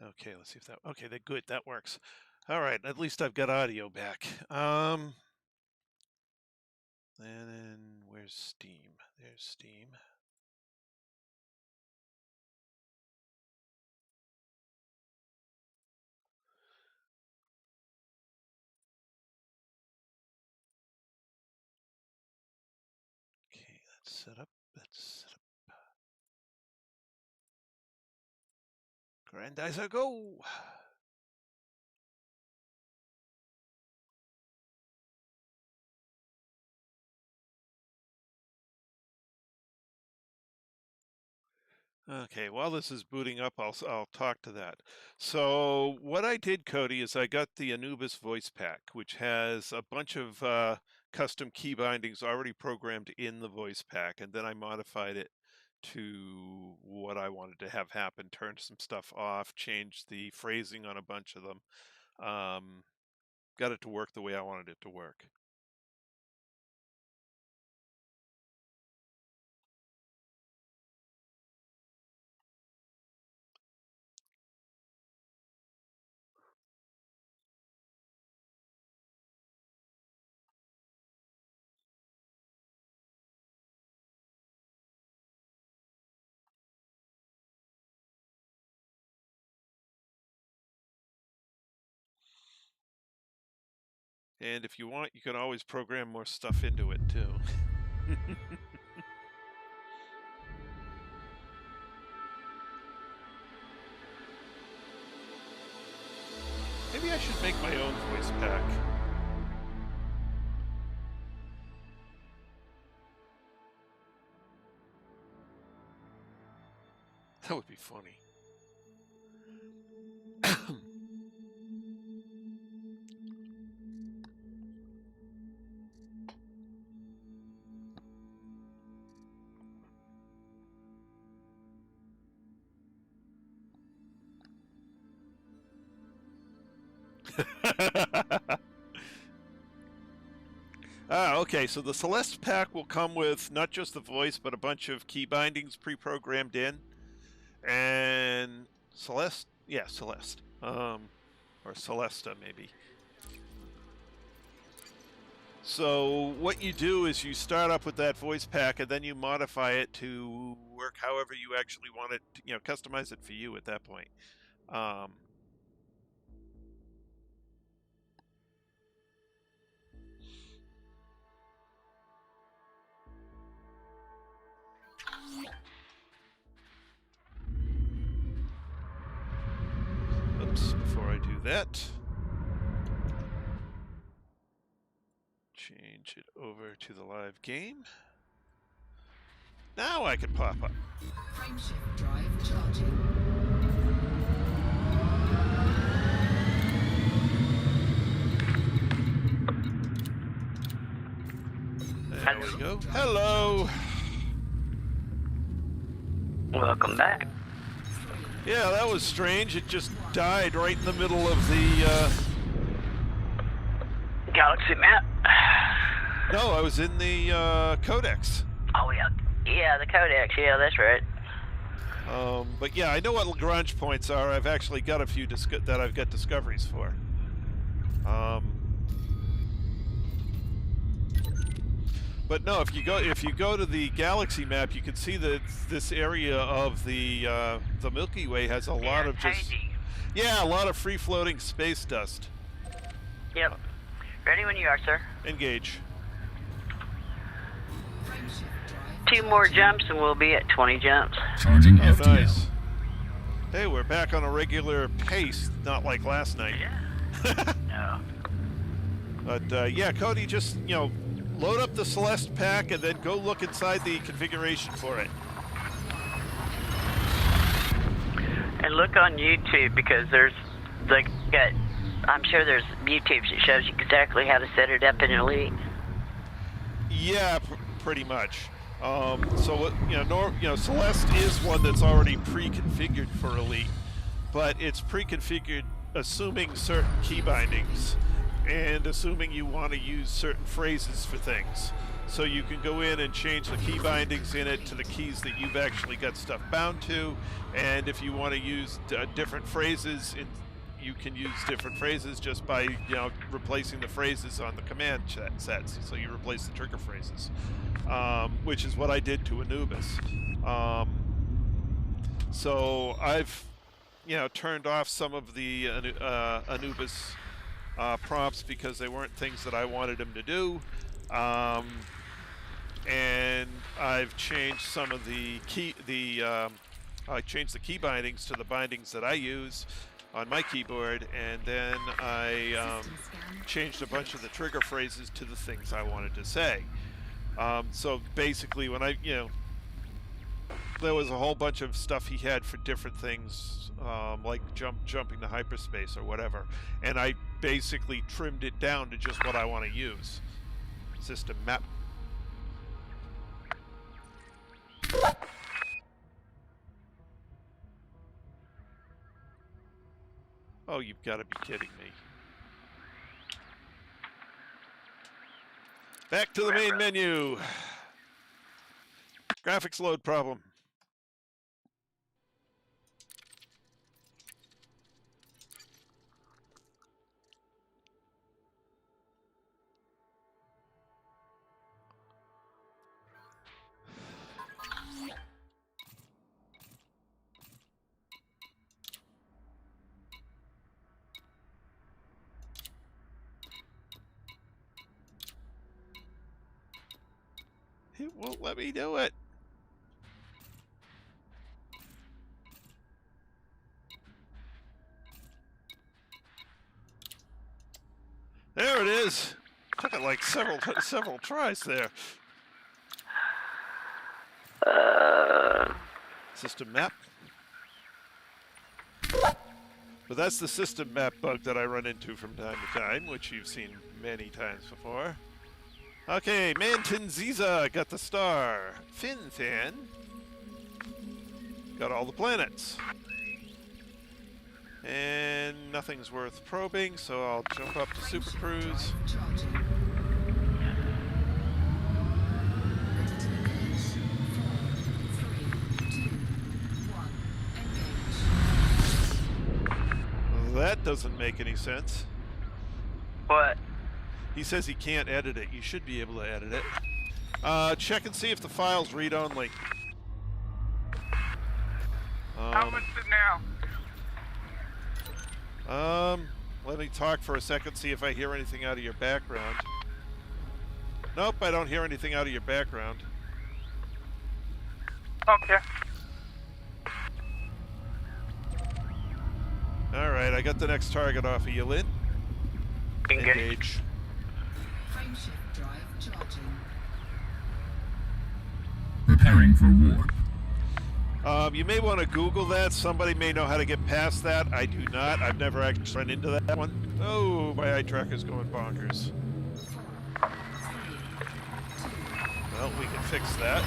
Okay, let's see if that. Okay, that good. That works. All right. At least I've got audio back. And then where's Steam? There's Steam. Okay, that's set up. That's set up. Grandizer, go! Okay, while this is booting up, I'll talk to that. So what I did, Cody, is I got the Anubis voice pack, which has a bunch of custom key bindings already programmed in the voice pack, and then I modified it to what I wanted to have happen, turned some stuff off, changed the phrasing on a bunch of them, got it to work the way I wanted it to work. And if you want, you can always program more stuff into it too. Maybe I should make my own voice pack. That would be funny. Okay, so the Celeste pack will come with not just the voice, but a bunch of key bindings pre-programmed in. And Celeste, yeah, Celeste, or Celesta maybe. So what you do is you start up with that voice pack, and then you modify it to work however you actually want it to, customize it for you at that point. Oops, before I do that, change it over to the live game. Now I can pop up. Frameshift drive charging. There we go. Hello. Welcome back. Yeah, that was strange. It just died right in the middle of the, Galaxy map. No, I was in the, Codex. Oh, yeah. Yeah, the Codex. Yeah, that's right. But yeah, I know what Lagrange points are. I've actually got a few that I've got discoveries for. But no, if you go to the galaxy map, you can see that this area of the Milky Way has a lot of just a lot of free-floating space dust. Yep. Ready when you are, sir. Engage. 2 more jumps and we'll be at 20 jumps. Charging Oh, FTL. nice. Hey, we're back on a regular pace, not like last night. Yeah. No. But yeah, Cody, just load up the Celeste pack and then go look inside the configuration for it. And look on YouTube because I'm sure there's YouTube that shows you exactly how to set it up in Elite. Yeah, pretty much. So Celeste is one that's already pre-configured for Elite, but it's pre-configured assuming certain key bindings and assuming you want to use certain phrases for things. So you can go in and change the key bindings in it to the keys that you've actually got stuff bound to, and if you want to use different phrases, you can use different phrases just by replacing the phrases on the command sets. So you replace the trigger phrases, which is what I did to Anubis. So I've turned off some of the Anubis prompts because they weren't things that I wanted him to do. And I've changed some of the I changed the key bindings to the bindings that I use on my keyboard, and then I changed a bunch of the trigger phrases to the things I wanted to say. So basically, when there was a whole bunch of stuff he had for different things, like jumping to hyperspace or whatever, and I basically trimmed it down to just what I want to use. System map. Oh, you've got to be kidding me. Back to the main menu. Graphics load problem. It won't let me do it. there it is. Took it like several tries there. System map. But that's the system map bug that I run into from time to time, which you've seen many times before. Okay, Manton Ziza got the star. Fin Fan got all the planets. And nothing's worth probing, so I'll jump up to Super Cruise. That doesn't make any sense. What? He says he can't edit it. You should be able to edit it. Check and see if the file's read-only. How much is it now? Let me talk for a second, see if I hear anything out of your background. Nope, I don't hear anything out of your background. Okay. Alright, I got the next target off of you, Lynn. Engage. Frameshift drive charging. Preparing for warp. You may want to Google that. Somebody may know how to get past that. I do not. I've never actually run into that one. Oh, my eye track is going bonkers. Well, we can fix that.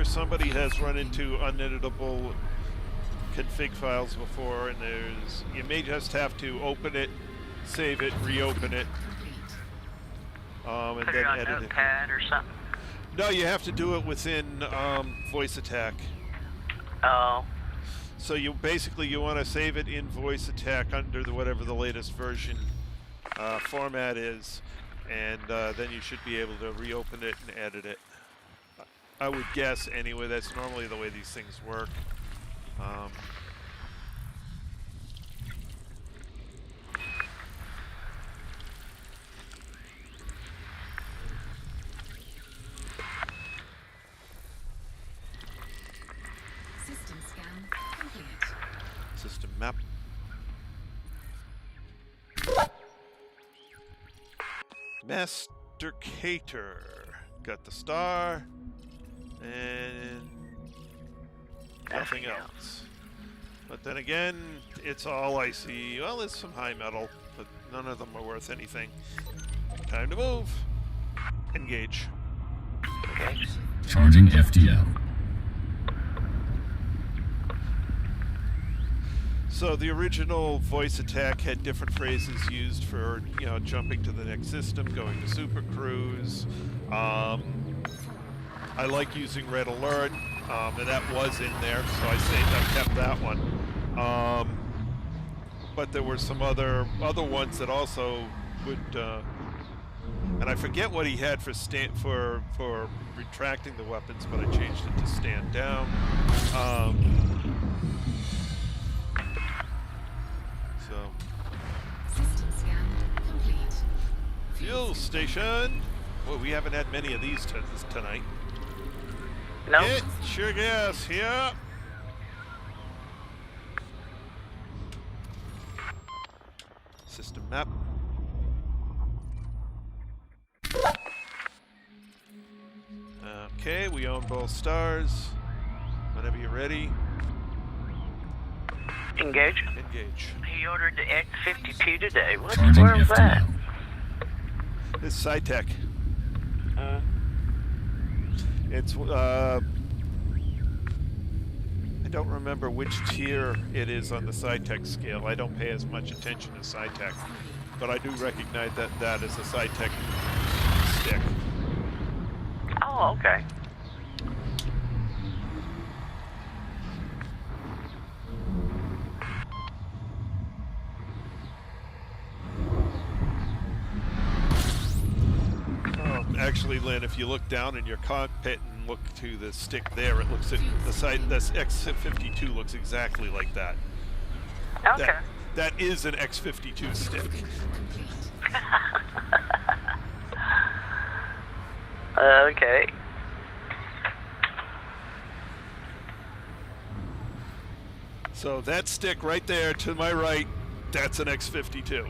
Somebody has run into uneditable config files before, and you may just have to open it, save it, reopen it, and Put then it on edit it. Notepad or something. No, you have to do it within Voice Attack. Oh. So you want to save it in Voice Attack under whatever the latest version format is, and then you should be able to reopen it and edit it. I would guess anyway. That's normally the way these things work. System scan complete. System map. Master Cater got the star. And nothing else. But then again, it's all I see. Well, there's some high metal, but none of them are worth anything. Time to move. Engage. Okay. Charging FTL. So the original Voice Attack had different phrases used for, jumping to the next system, going to Super Cruise. I like using Red Alert, and that was in there, so I kept that one. But there were some other ones that also would, and I forget what he had for retracting the weapons, but I changed it to stand down. System scan complete. Fuel station. Well, we haven't had many of these tonight. No. Get your gas here. System map. Okay, we own both stars. Whenever you're ready. Engage. Engage. He ordered the X-52 today. Charging Where was that? FTL. This is SciTech. It's I don't remember which tier it is on the SciTech scale. I don't pay as much attention to SciTech, but I do recognize that is a SciTech stick. Oh, okay. Actually, Lynn, if you look down in your cockpit and look to the stick there, it looks at the side. This X52 looks exactly like that. Okay. That is an X52 stick. Okay. So that stick right there to my right, that's an X52.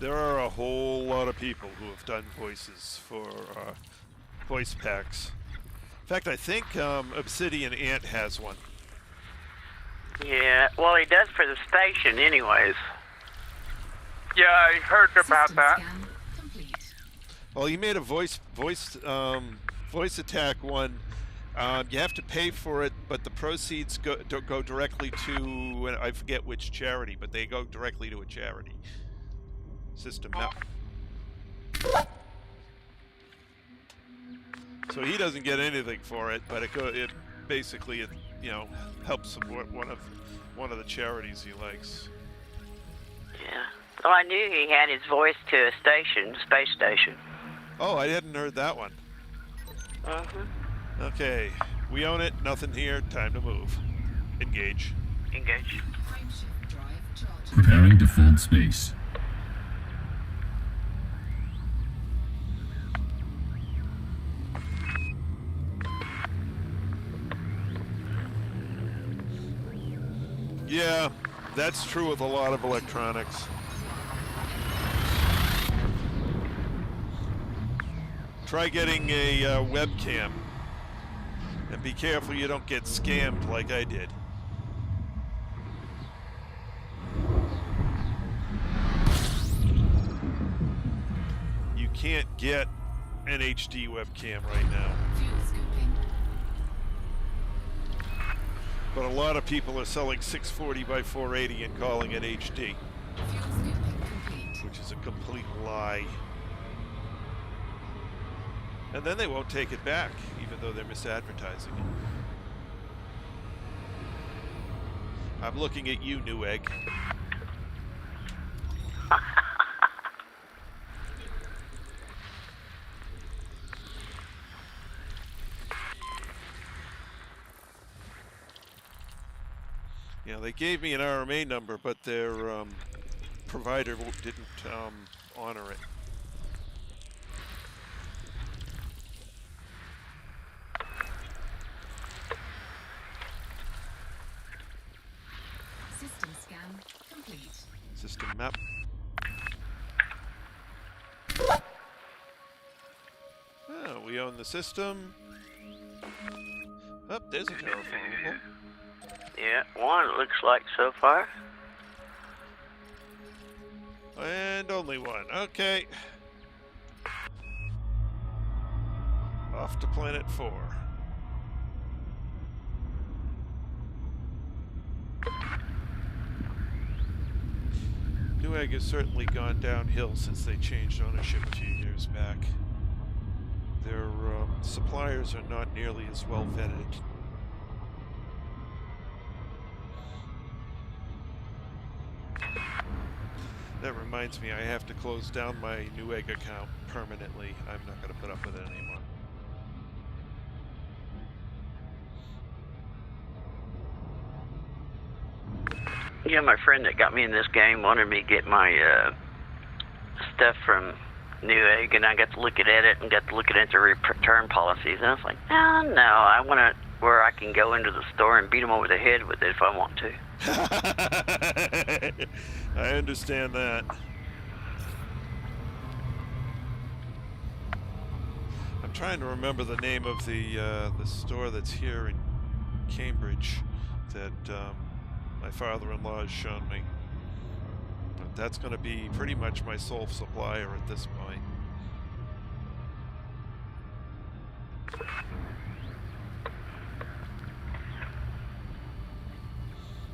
There are a whole lot of people who have done voices for voice packs. In fact, I think Obsidian Ant has one. Yeah, well, he does for the station anyways. Yeah, I heard about System that. scan complete. Well, he made a voice attack one. You have to pay for it, but the proceeds go directly to, I forget which charity, but they go directly to a charity. System now. So he doesn't get anything for it, but it basically helps support one of the charities he likes. Yeah. Well, I knew he had his voice to a station, space station. Oh, I hadn't heard that one. Okay, we own it. Nothing here. Time to move. Engage. Engage. Frameshift drive charging. Preparing to fold space. Yeah, that's true with a lot of electronics. Try getting a webcam. And be careful you don't get scammed like I did. You can't get an HD webcam right now. Fuel scooping. But a lot of people are selling 640 by 480 and calling it HD, Fuel scooping complete. which is a complete lie. And then they won't take it back, even though they're misadvertising it. I'm looking at you, Newegg. Yeah, they gave me an RMA number, but their provider didn't honor it. System scan complete. System map. Oh, we own the system. Oh, there's a terraformable. Yeah, one it looks like so far. And only one. Okay. Off to planet 4. Newegg has certainly gone downhill since they changed ownership a few years back. Their suppliers are not nearly as well vetted. That reminds me, I have to close down my Newegg account permanently. I'm not going to put up with it anymore. Yeah, my friend that got me in this game wanted me to get my stuff from Newegg, and I got to look at it and got to look at the return policies, and I was like, no, I want it where I can go into the store and beat them over the head with it if I want to. I understand that. I'm trying to remember the name of the store that's here in Cambridge that my father-in-law has shown me. But that's going to be pretty much my sole supplier at this point.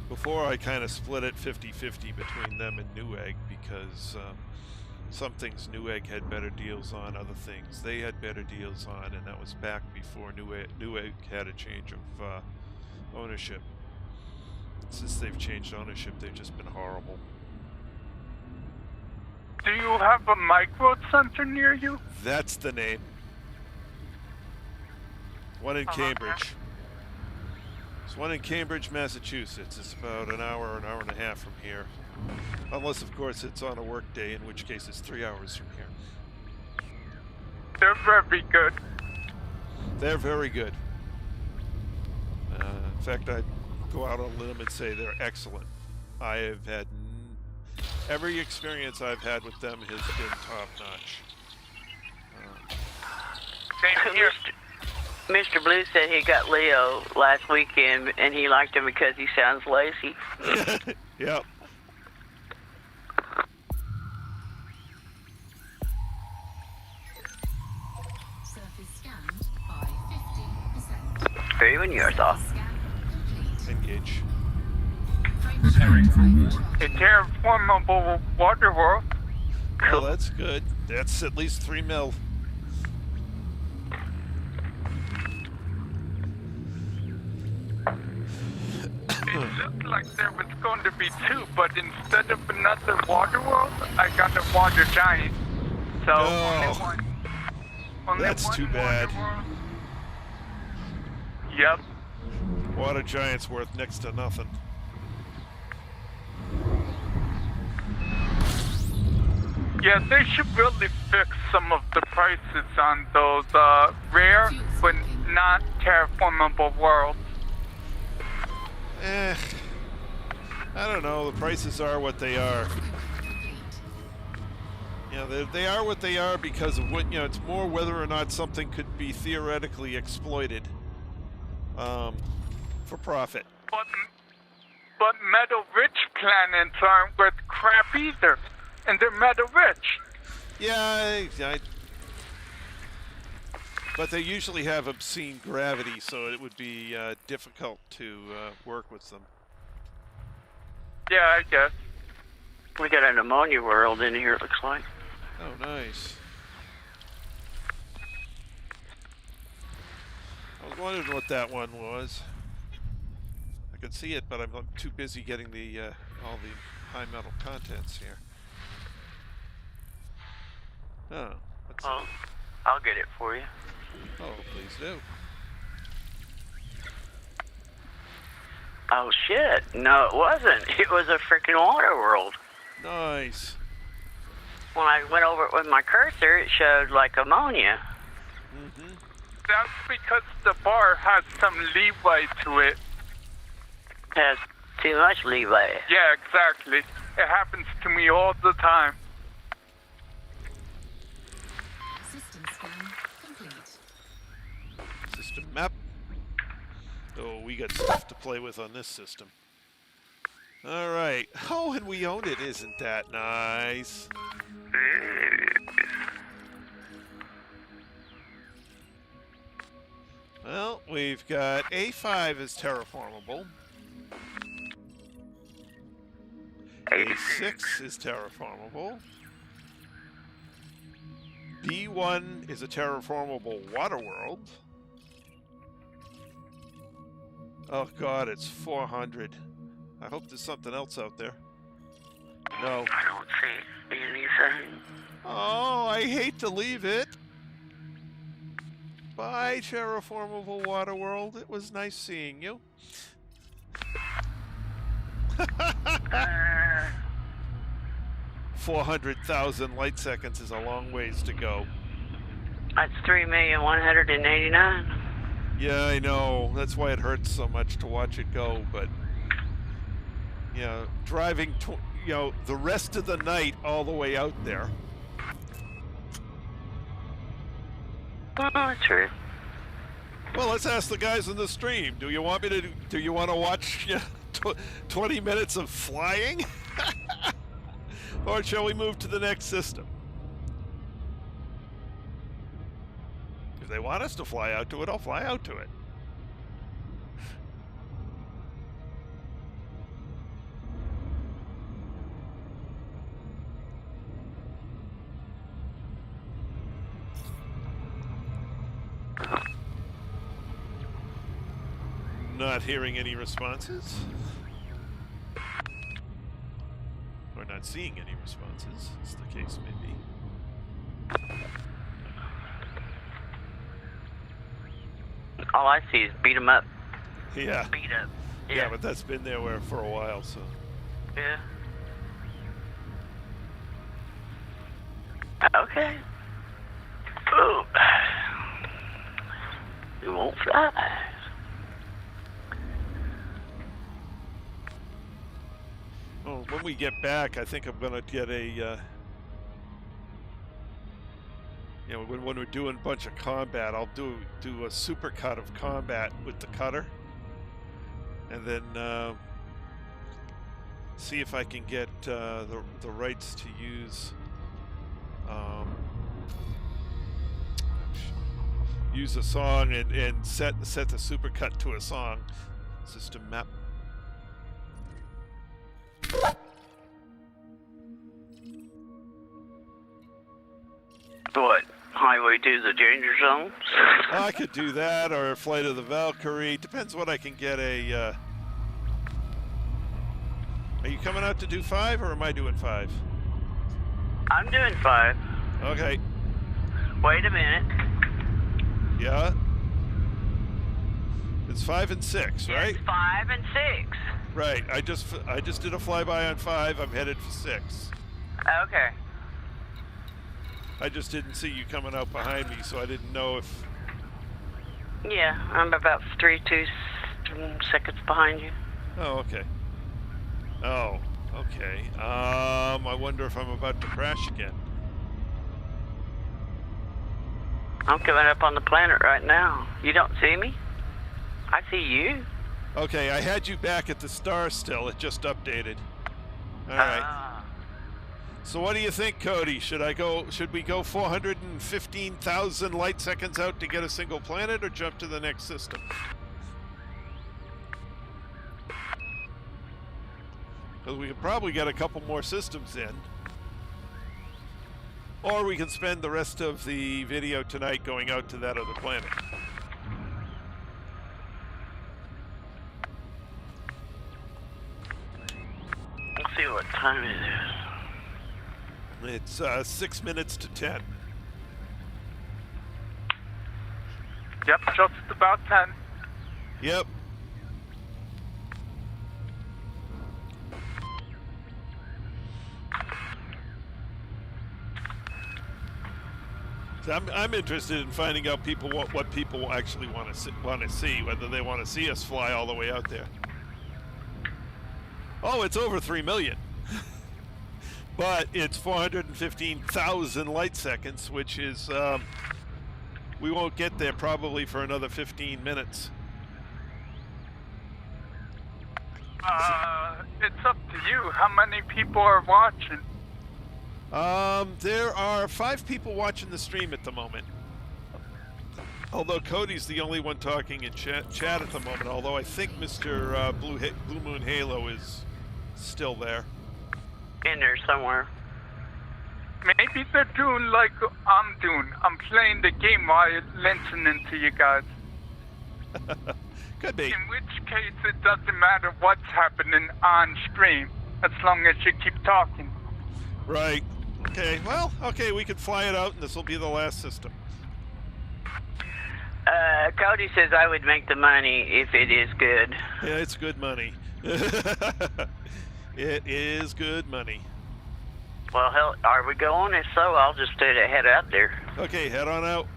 Before I kind of split it 50-50 between them and Newegg because some things Newegg had better deals on, other things they had better deals on, and that was back before Newegg had a change of ownership. Since they've changed ownership, they've just been horrible. Do you have a micro center near you? That's the name. One in Cambridge. There's one in Cambridge, Massachusetts. It's about an hour and a half from here. Unless, of course, it's on a work day, in which case it's 3 hours from here. They're very good. They're very good. In fact, I'd go out on a limb and say they're excellent. I have had every experience I've had with them has been top-notch. Same here. Mr. Blue said he got Leo last weekend, and he liked him because he sounds lazy. Yep. Surface scanned by 50%. Very when yours off. Scan complete. Engage. Preparing for war. A terraformable water world. Well, that's good. That's at least 3 mil. It looked like there was going to be 2, but instead of another water world, I got a water giant. So only one. Only That's one too bad. water world. Yep. Water giant's worth next to nothing. Yeah, they should really fix some of the prices on those rare but not terraformable worlds. I don't know. The prices are what they are. You know, they are what they are because of what, you know, it's more whether or not something could be theoretically exploited for profit. But metal-rich planets aren't worth crap either, and they're metal-rich. Yeah, but they usually have obscene gravity, so it would be difficult to work with them. Yeah, I guess. We got an ammonia world in here, it looks like. Oh, nice. I was wondering what that one was. I could see it, but I'm too busy getting the all the high metal contents here. Oh, what's Oh, I'll get it for you. Oh, please do. Oh shit! No, it wasn't. It was a freaking water world. Nice. When I went over it with my cursor, it showed like ammonia. Mm-hmm. That's because the bar has some leeway to it. Has too much leeway. Yeah, exactly. It happens to me all the time. System scan complete. System map. Oh, we got stuff to play with on this system. All right. Oh, and we own it. Isn't that nice? Well, we've got A5 is terraformable. A6 is terraformable. B1 is a terraformable water world. Oh god, it's 400. I hope there's something else out there. No. I don't see anything. Oh, I hate to leave it. Bye, terraformable water world. It was nice seeing you. 400,000 light seconds is a long ways to go. That's 3,189,000. Yeah, I know. That's why it hurts so much to watch it go. But you know, driving, you know, the rest of the night all the way out there. Oh, true. Well, let's ask the guys in the stream. Do you want me to? Do you want to watch 20 minutes of flying, or shall we move to the next system? If they want us to fly out to it, I'll fly out to it. not hearing any responses. Or not seeing any responses, as the case may be. All I see is beat 'em up. Yeah. Beat up. Yeah, but that's been there for a while, so. Yeah. Okay. Ooh. It won't fly. Well, when we get back, I think I'm gonna get a, you know, when we're doing a bunch of combat, I'll do a super cut of combat with the cutter, and then see if I can get the rights to use use a song and set the super cut to a song. System map. What? Highway to the danger zone? I could do that, or Flight of the Valkyrie. Depends what I can get a. Are you coming out to do 5, or am I doing 5? I'm doing 5. Okay. Wait a minute. Yeah. It's 5 and 6, right? It's 5 and 6. Right. I just did a flyby on 5. I'm headed for 6. Okay. I just didn't see you coming out behind me, so I didn't know if. Yeah, I'm about 2 seconds behind you. Oh, okay. Oh, okay. I wonder if I'm about to crash again. I'm coming up on the planet right now. You don't see me? I see you. Okay, I had you back at the star still. It just updated. All right. So what do you think, Cody? Should we go 415,000 light seconds out to get a single planet, or jump to the next system? Because we could probably get a couple more systems in. Or we can spend the rest of the video tonight going out to that other planet. Let's see what time it is. It's 6 minutes to 10. Yep, just about 10. Yep. So I'm interested in finding out what people actually want to see, whether they want to see us fly all the way out there. Oh, it's over 3 million. But it's 415,000 light seconds, which is, we won't get there probably for another 15 minutes. It's up to you. How many people are watching? There are 5 people watching the stream at the moment. Although Cody's the only one talking in chat at the moment, although I think Mr. Blue Moon Halo is still there. In there somewhere. Maybe they're doing like I'm doing. I'm playing the game while listening to you guys. Could be. In which case, it doesn't matter what's happening on stream, as long as you keep talking. Right. Okay. Well, okay, we can fly it out, and this will be the last system. Cody says I would make the money if it is good. Yeah, it's good money. It is good money. Well, hell, are we going? If so, I'll just head out there. Okay, head on out.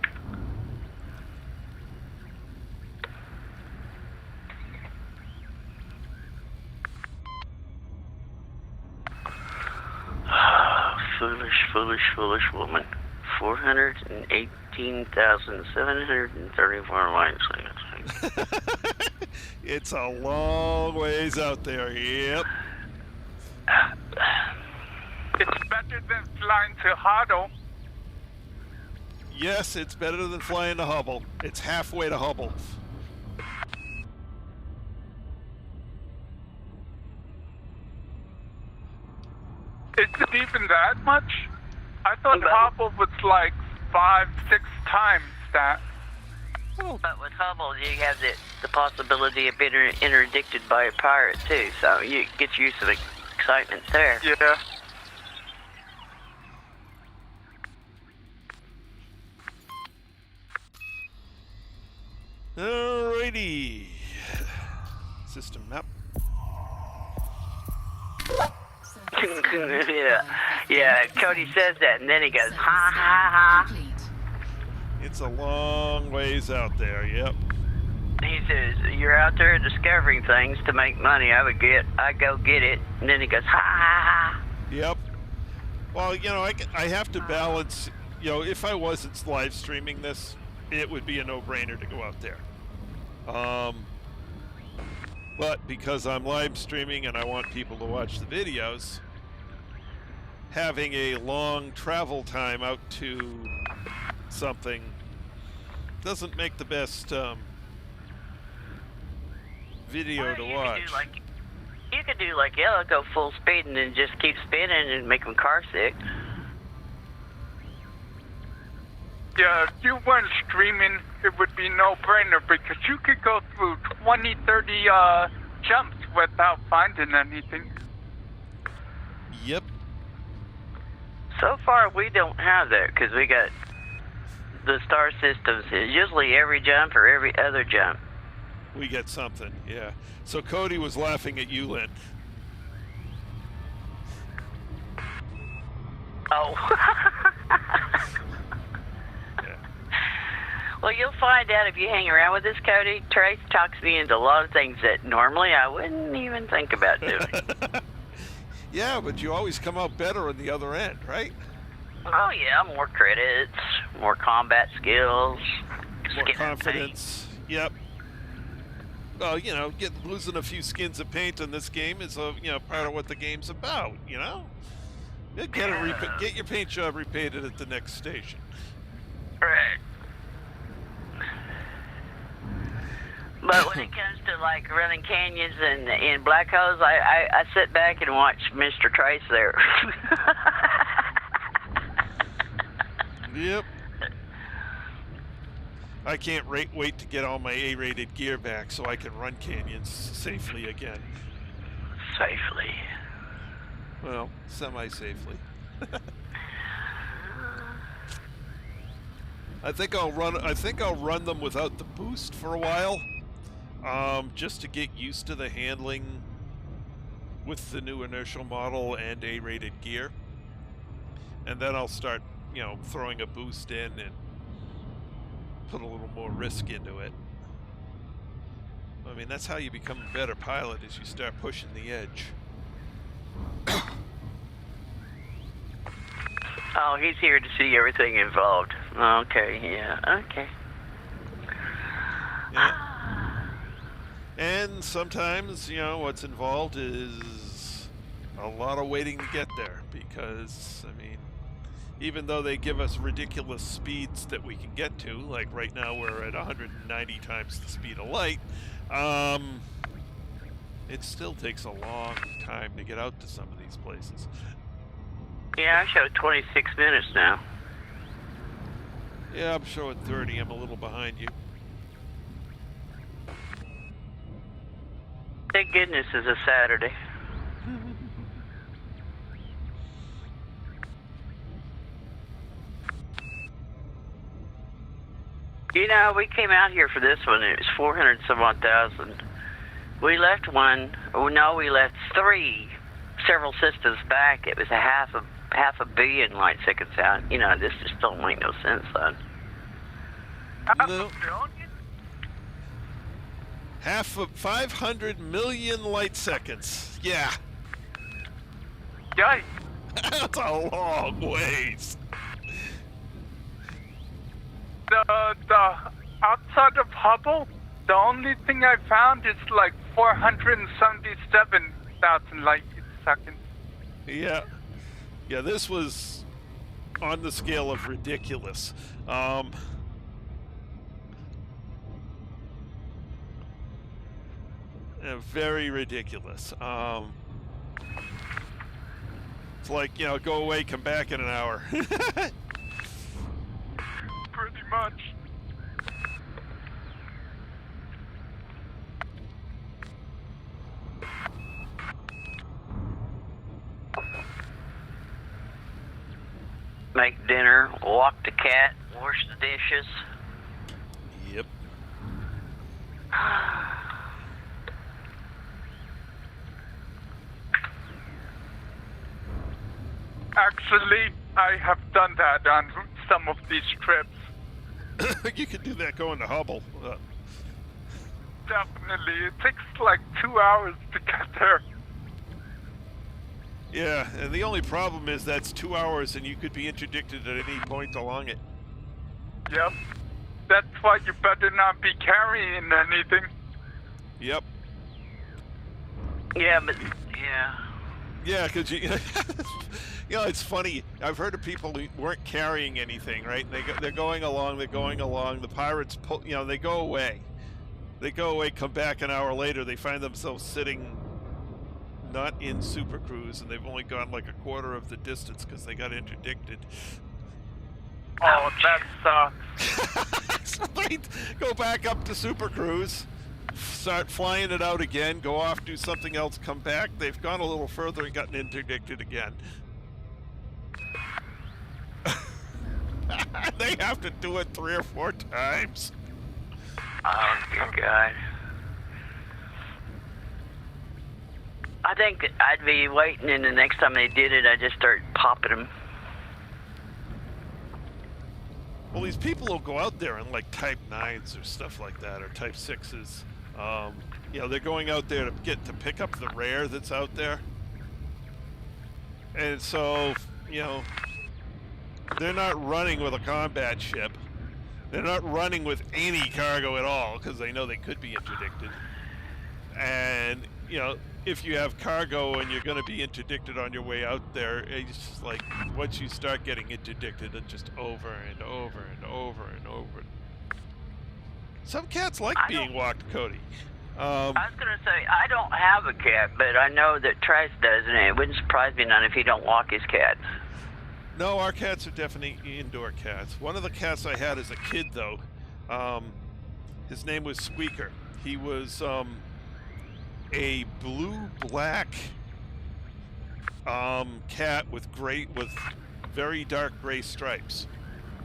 Foolish woman. 418,734 light seconds. It's a long ways out there. Yep. It's better than flying to Huddle. Yes, it's better than flying to Hubble. It's halfway to Hubble. Is it even that much? I thought Hubble was like 5-6 times that. But with Hubble, you have the possibility of being interdicted by a pirate too. So you get used to the excitement there. Yeah. Alrighty. System map. yeah. Cody says that, and then he goes, ha ha ha. Complete. It's a long ways out there. Yep. He says, "You're out there discovering things to make money. I go get it." And then he goes, ha ha ha. Yep. Well, you know, I have to balance. You know, if I wasn't live streaming this, it would be a no-brainer to go out there. But because I'm live streaming and I want people to watch the videos, having a long travel time out to something doesn't make the best video to watch. You could do like yellow, go full speed, and then just keep spinning and make them car sick. Yeah, if you weren't streaming, it would be no-brainer because you could go through 20, 30 jumps without finding anything. Yep. So far, we don't have that because we got the star systems. It's usually every jump or every other jump. We get something, yeah. So Cody was laughing at you, Lynn. Oh. Yeah. Well, you'll find out if you hang around with this Cody. Trace talks me into a lot of things that normally I wouldn't even think about doing. Yeah, but you always come out better on the other end, right? Oh, yeah, more credits, more combat skills. More skin confidence. Yep. Well, you know, losing a few skins of paint in this game is part of what the game's about. You know, get your paint job repainted at the next station. Right. But when it comes to like running canyons and in black holes, I sit back and watch Mr. Trace there. Yep. I can't wait to get all my A-rated gear back so I can run canyons safely again. Safely. Well, semi-safely. I think I'll run them without the boost for a while, just to get used to the handling with the new inertial model and A-rated gear, and then I'll start, throwing a boost in and put a little more risk into it. I mean, that's how you become a better pilot, is you start pushing the edge. Oh, he's here to see everything involved. Okay, yeah, okay. Yeah. And sometimes, what's involved is a lot of waiting to get there, because, I mean, even though they give us ridiculous speeds that we can get to, like right now we're at 190 times the speed of light, it still takes a long time to get out to some of these places. Yeah, I showed 26 minutes now. Yeah, I'm showing 30. I'm a little behind you. Thank goodness it's a Saturday. We came out here for this one. It was 400 some odd thousand. We left one. Oh no, we left three. Several systems back. It was half a billion light seconds out. This just don't make no sense, son. No. Half of 500 million light seconds. Yeah. Yikes. That's a long ways. The outside of Hubble, the only thing I found is like 477,000 light seconds. Yeah. Yeah, this was on the scale of ridiculous. Very ridiculous. It's like, go away, come back in an hour. Pretty much. make dinner, walk the cat, wash the dishes. Yep. Actually, I have done that on some of these trips. You could do that going to Hubble. Definitely. It takes like 2 hours to get there. Yeah, and the only problem is that's 2 hours and you could be interdicted at any point along it. Yep. That's why you better not be carrying anything. Yep. Yeah, but yeah. Yeah, because you know, it's funny. I've heard of people who weren't carrying anything, right? And they're going along, the pirates pull, they go away. They go away, come back an hour later, they find themselves sitting not in Super Cruise, and they've only gone like a quarter of the distance because they got interdicted. Oh, that sucks. So they go back up to Super Cruise, start flying it out again, go off, do something else, come back. They've gone a little further and gotten interdicted again. They have to do it 3 or 4 times. Oh, good God. I think I'd be waiting, and the next time they did it, I'd just start popping them. Well, these people will go out there in like Type 9s or stuff like that, or Type 6s. They're going out there to pick up the rare that's out there. And so, they're not running with a combat ship. They're not running with any cargo at all because they know they could be interdicted. And, if you have cargo and you're going to be interdicted on your way out there, it's just like once you start getting interdicted, it's just over and over and over and over. Some cats like being walked, Cody. I was going to say, I don't have a cat, but I know that Trace does, and it wouldn't surprise me none if he don't walk his cat. No, our cats are definitely indoor cats. One of the cats I had as a kid, though, his name was Squeaker. He was a blue-black cat with very dark gray stripes.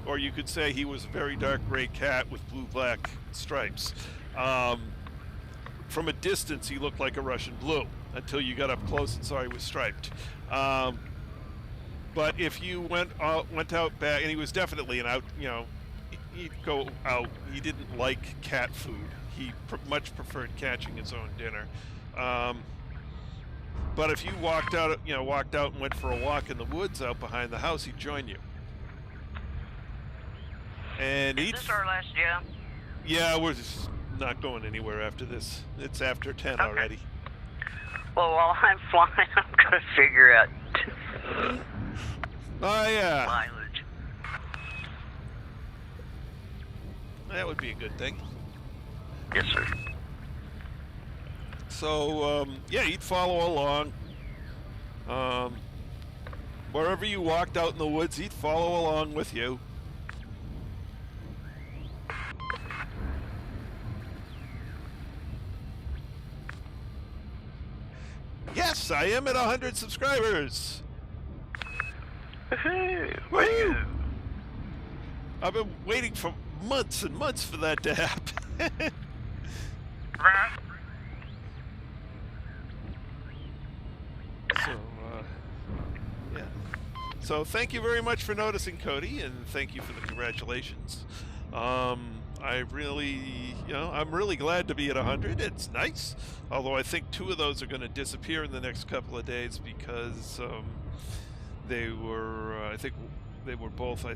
Or you could say he was a very dark gray cat with blue-black stripes. From a distance, he looked like a Russian blue until you got up close and saw he was striped. But if you went out back, and he was definitely an out, he'd go out. He didn't like cat food. He much preferred catching his own dinner. But if you walked out and went for a walk in the woods out behind the house, he'd join you. And Is this our last jump? Yeah, we're just not going anywhere after this. It's after 10 already. Well, while I'm flying, I'm going to figure out Oh, yeah. mileage. That would be a good thing. Yes, sir. So, he'd follow along. Wherever you walked out in the woods, he'd follow along with you. Yes, I am at 100 subscribers. Woo! I've been waiting for months and months for that to happen. So thank you very much for noticing, Cody, and thank you for the congratulations. I'm really glad to be at 100. It's nice, although I think 2 of those are going to disappear in the next couple of days because they were both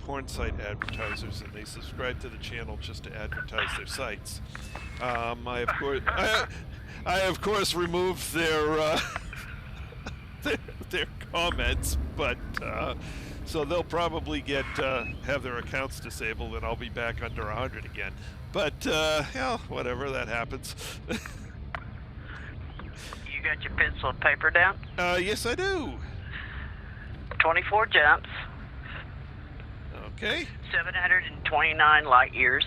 porn site advertisers, and they subscribed to the channel just to advertise their sites. I of course removed their their comments, but so they'll probably have their accounts disabled, and I'll be back under 100 again. But whatever, that happens. You got your pencil and paper down? Yes, I do. 24 jumps. Okay. 729 light years.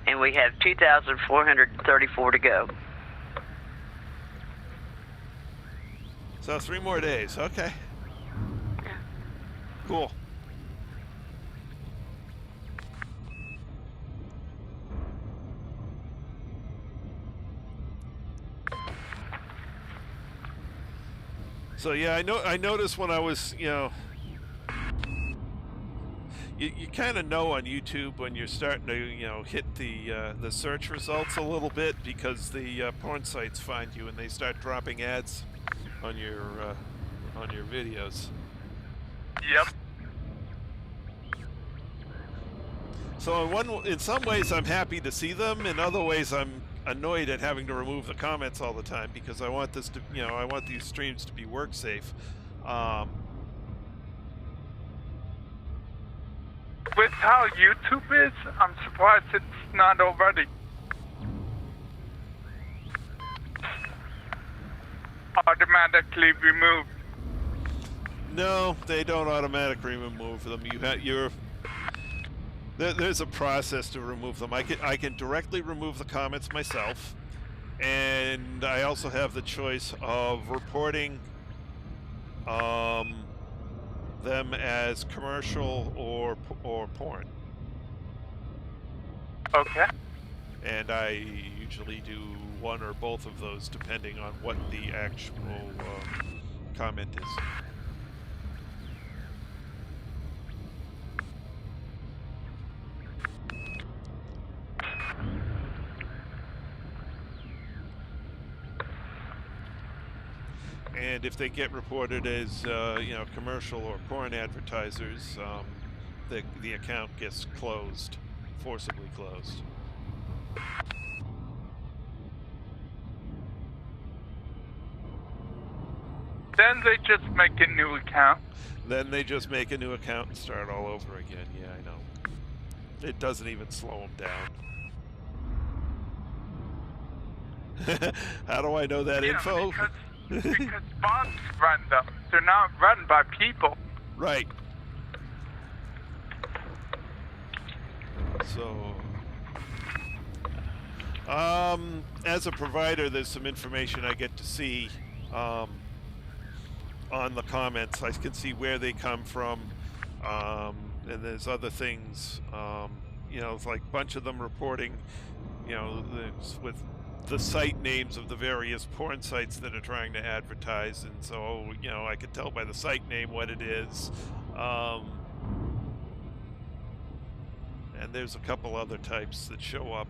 And we have 2,434 to go. So 3 more days. Okay. Cool. So yeah, I noticed when I was, you kind of know on YouTube when you're starting to, hit the search results a little bit, because the porn sites find you and they start dropping ads on your videos. Yep. So in some ways I'm happy to see them. In other ways I'm annoyed at having to remove the comments all the time, because I want this to, I want these streams to be work safe. With how YouTube is, I'm surprised it's not already. Automatically removed. No, they don't automatically remove them. There's a process to remove them. I can directly remove the comments myself, and I also have the choice of reporting them as commercial or porn. Okay. And I usually do one or both of those depending on what the actual comment is. And if they get reported as, commercial or porn advertisers, the account gets closed, forcibly closed. Then they just make a new account. Then they just make a new account and start all over again. Yeah, I know. It doesn't even slow them down. How do I know that info? Because bots run them. They're not run by people. Right. So, as a provider, there's some information I get to see on the comments. I can see where they come from, and there's other things. It's like a bunch of them reporting, with the site names of the various porn sites that are trying to advertise, and so I could tell by the site name what it is. And there's a couple other types that show up.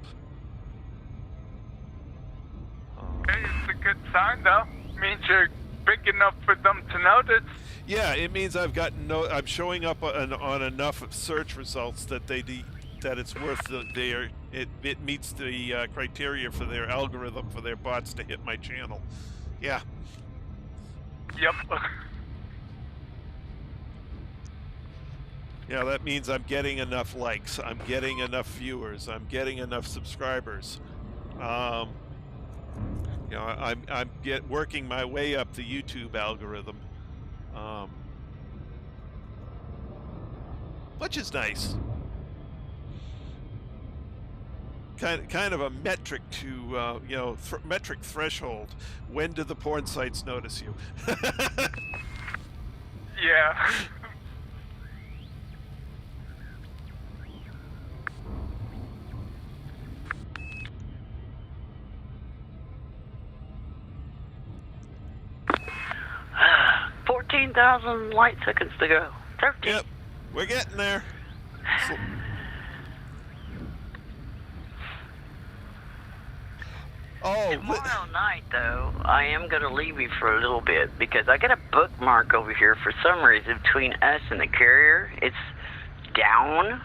Hey, it's a good sign, though. Means you're big enough for them to notice. Yeah, it means I'm showing up on enough of search results that that it's worth it meets the criteria for their algorithm for their bots to hit my channel. Yeah. Yep. Yeah, that means I'm getting enough likes, I'm getting enough viewers, I'm getting enough subscribers. I'm working my way up the YouTube algorithm, which is nice. Kind of a metric to metric threshold. When do the porn sites notice you? Yeah. $14,000 light seconds to go. 13. Yep, we're getting there. Tomorrow night, though, I am going to leave you for a little bit because I got a bookmark over here for some reason between us and the carrier. It's down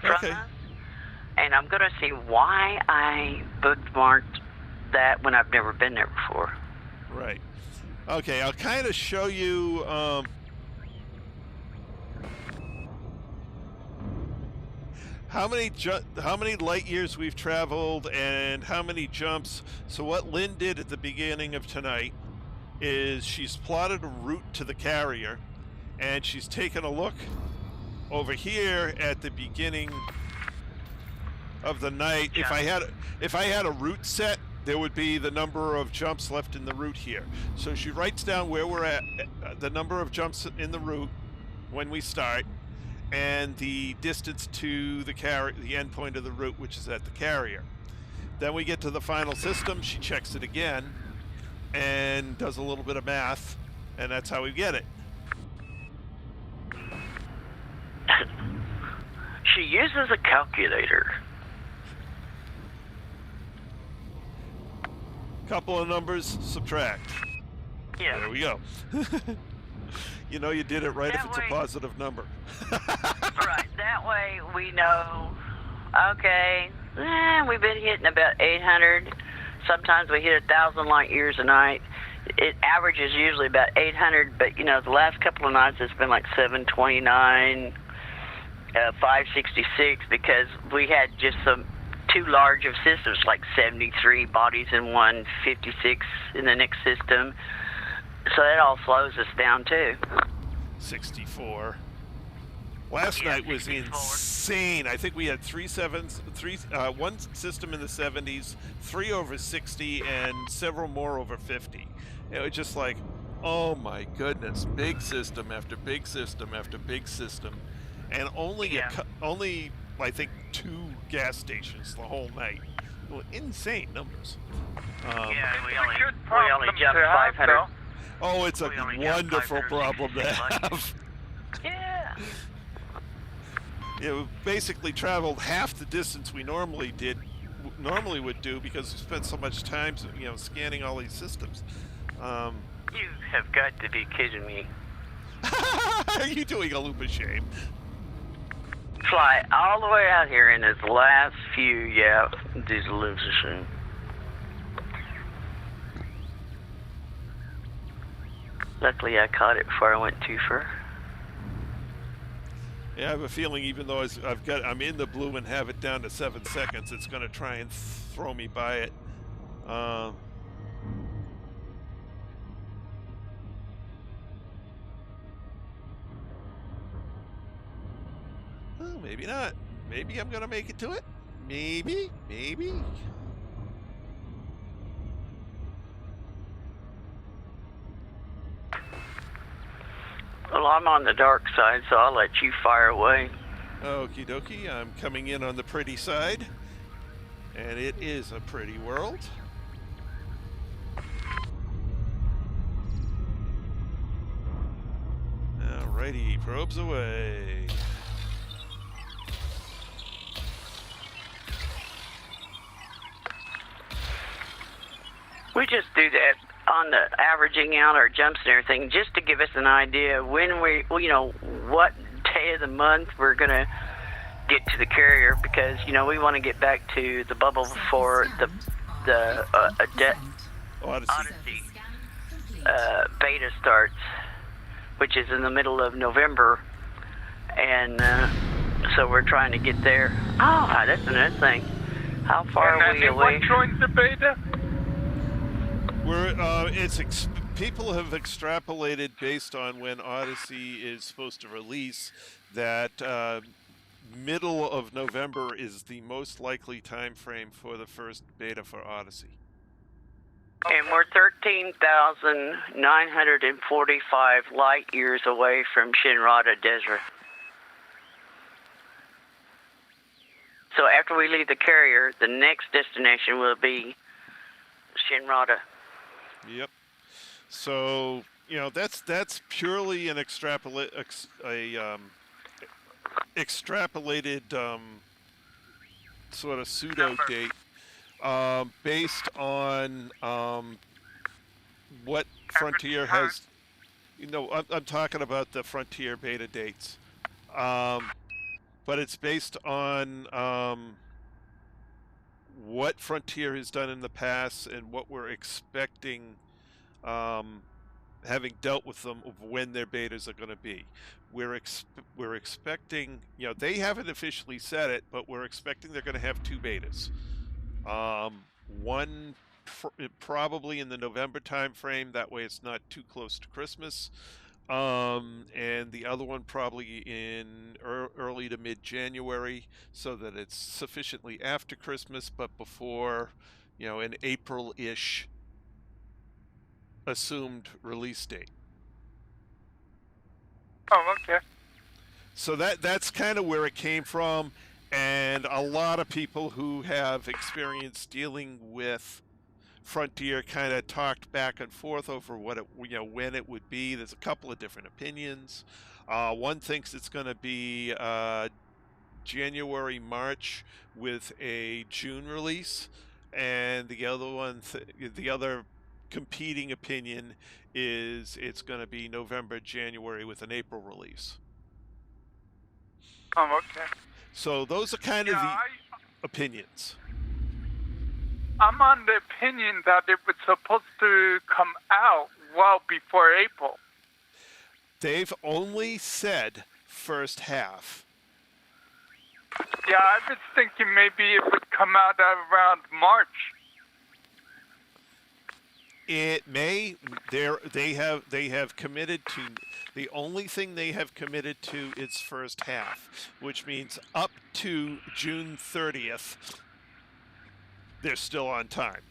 from Okay. us. And I'm going to see why I bookmarked that when I've never been there before. Right. Okay, I'll kind of show you how many light years we've traveled and how many jumps. So what Lynn did at the beginning of tonight is she's plotted a route to the carrier, and she's taken a look over here at the beginning of the night. Yeah. If I had a route set, there would be the number of jumps left in the route here. So she writes down where we're at, the number of jumps in the route, when we start, and the distance to the endpoint of the route, which is at the carrier. Then we get to the final system. She checks it again and does a little bit of math, and that's how we get it. She uses a calculator. Couple of numbers, subtract. Yeah. There we go. You know you did it right That if it's way- a positive number. Right. That way we know, okay, we've been hitting about 800. Sometimes we hit 1,000 light years a night. It averages usually about 800, but, you know, the last couple of nights it's been like 729, 566, because we had just some too large of systems, like 73 bodies in one, 56 in the next system. So that all slows us down, too. 64. Last Yeah, night was 64. insane. I think we had one system in the 70s, 3 over 60, and several more over 50. It was just like, oh my goodness, big system after big system after big system, and only only I think 2 gas stations the whole night. Well, insane numbers. We only problem jumped to have, 500. though. Oh, it's a We only got wonderful 500 problem to light have. Yeah. We basically traveled half the distance we normally would do, because we spent so much time, scanning all these systems. You have got to be kidding me. Are you doing a loop of shame? Fly all the way out here in his last few, these loops of shame. Luckily I caught it before I went too far. Yeah, I have a feeling even though I'm in the blue and have it down to 7 seconds, it's going to try and throw me by it. Oh, maybe not. Maybe I'm going to make it to it. Maybe. Well, I'm on the dark side, so I'll let you fire away. Okie dokie, I'm coming in on the pretty side. And it is a pretty world. Alrighty, probes away. We just do that on the averaging out our jumps and everything, just to give us an idea when what day of the month we're going to get to the carrier, because, we want to get back to the bubble before the Odyssey beta starts, which is in the middle of November, and so we're trying to get there. Oh, that's another thing. How far are we away? Anyone joins the beta? People have extrapolated based on when Odyssey is supposed to release that middle of November is the most likely time frame for the first beta for Odyssey. And we're 13,945 light years away from Shinrarta Dezhra. So after we leave the carrier, the next destination will be Shinrarta. Yep. So that's purely an extrapolated sort of pseudo date based on what Frontier has. I'm talking about the Frontier beta dates, but it's based on what Frontier has done in the past and what we're expecting, having dealt with them, of when their betas are going to be. We're expecting, they haven't officially said it, but we're expecting they're going to have 2 betas. One probably in the November time frame, that way it's not too close to Christmas. And the other one probably in early to mid-January, so that it's sufficiently after Christmas, but before, an April-ish assumed release date. Oh, okay. So that's kind of where it came from, and a lot of people who have experience dealing with Frontier kind of talked back and forth over what it, when it would be. There's a couple of different opinions. One thinks it's going to be January, March with a June release, and the other one, the other competing opinion is it's going to be November, January with an April release. Oh, okay. So those are kind of the opinions. I'm on the opinion that it was supposed to come out well before April. They've only said first half. Yeah, I was thinking maybe it would come out around March. It may. They have committed to. The only thing they have committed to is first half, which means up to June 30th, they're still on time.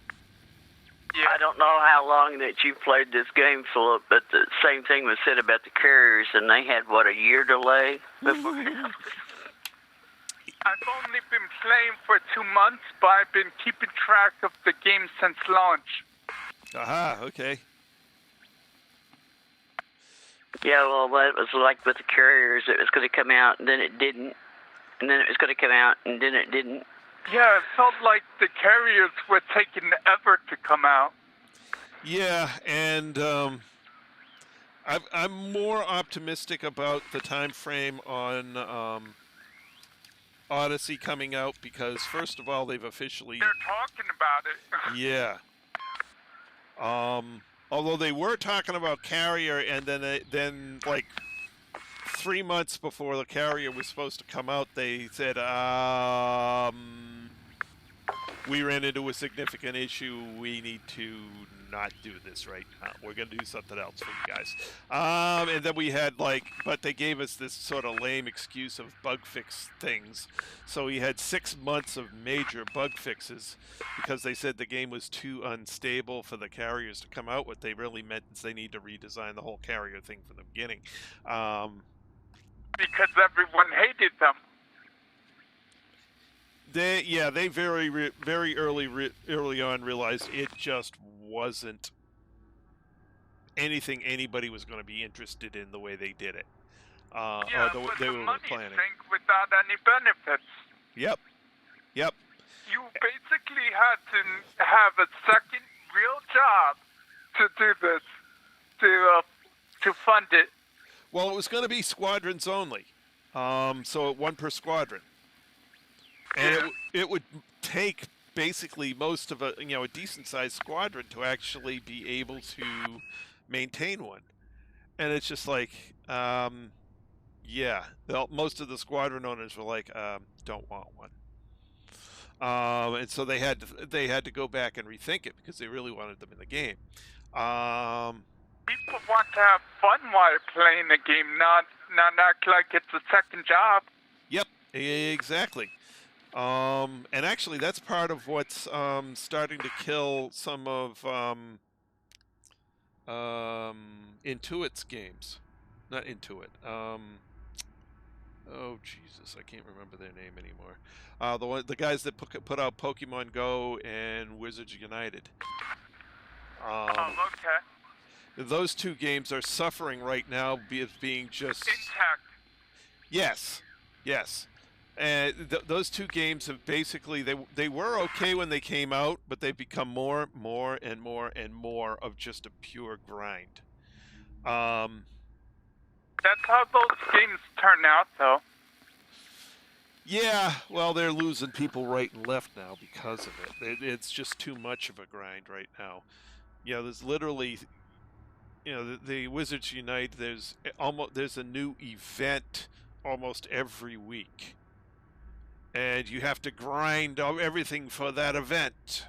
Yeah. I don't know how long that you played this game, Philip, but the same thing was said about the carriers, and they had, what, a year delay before. I've only been playing for 2 months, but I've been keeping track of the game since launch. Aha, okay. Yeah, well, it was like with the carriers. It was going to come out, and then it didn't. And then it was going to come out, and then it didn't. Yeah, it felt like the carriers were taking ever to come out. Yeah, and I'm more optimistic about the time frame on Odyssey coming out because, first of all, they've officially... They're talking about it. Yeah. Although they were talking about Carrier, and then like 3 months before the Carrier was supposed to come out, they said, we ran into a significant issue. We need to not do this right now. We're going to do something else for you guys. And then we had but they gave us this sort of lame excuse of bug fix things. So we had 6 months of major bug fixes because they said the game was too unstable for the carriers to come out. What they really meant is they need to redesign the whole carrier thing from the beginning. Because everyone hated them. They very early on realized it just wasn't anything anybody was going to be interested in the way they did it. Yeah, or it was they a were money planning. sink without any benefits. Yep. You basically had to have a second real job to do this, to fund it. Well, it was going to be squadrons only, so 1 per squadron. And it would take basically most of a decent-sized squadron to actually be able to maintain one. And it's just like, most of the squadron owners were like, don't want one. And so they had to go back and rethink it because they really wanted them in the game. People want to have fun while playing the game, not act like it's a second job. Yep, exactly. And actually, that's part of what's starting to kill some of Intuit's games. Not Intuit. Oh Jesus, I can't remember their name anymore. The guys that put out Pokemon Go and Wizards United. Okay. Those 2 games are suffering right now, being just Intact. Yes. And those 2 games have basically they were okay when they came out, but they've become more and more of just a pure grind. That's how those games turn out, though. Yeah, well, they're losing people right and left now because of it. It's just too much of a grind right now. There's literally, the Wizards Unite. There's a new event almost every week. And you have to grind everything for that event.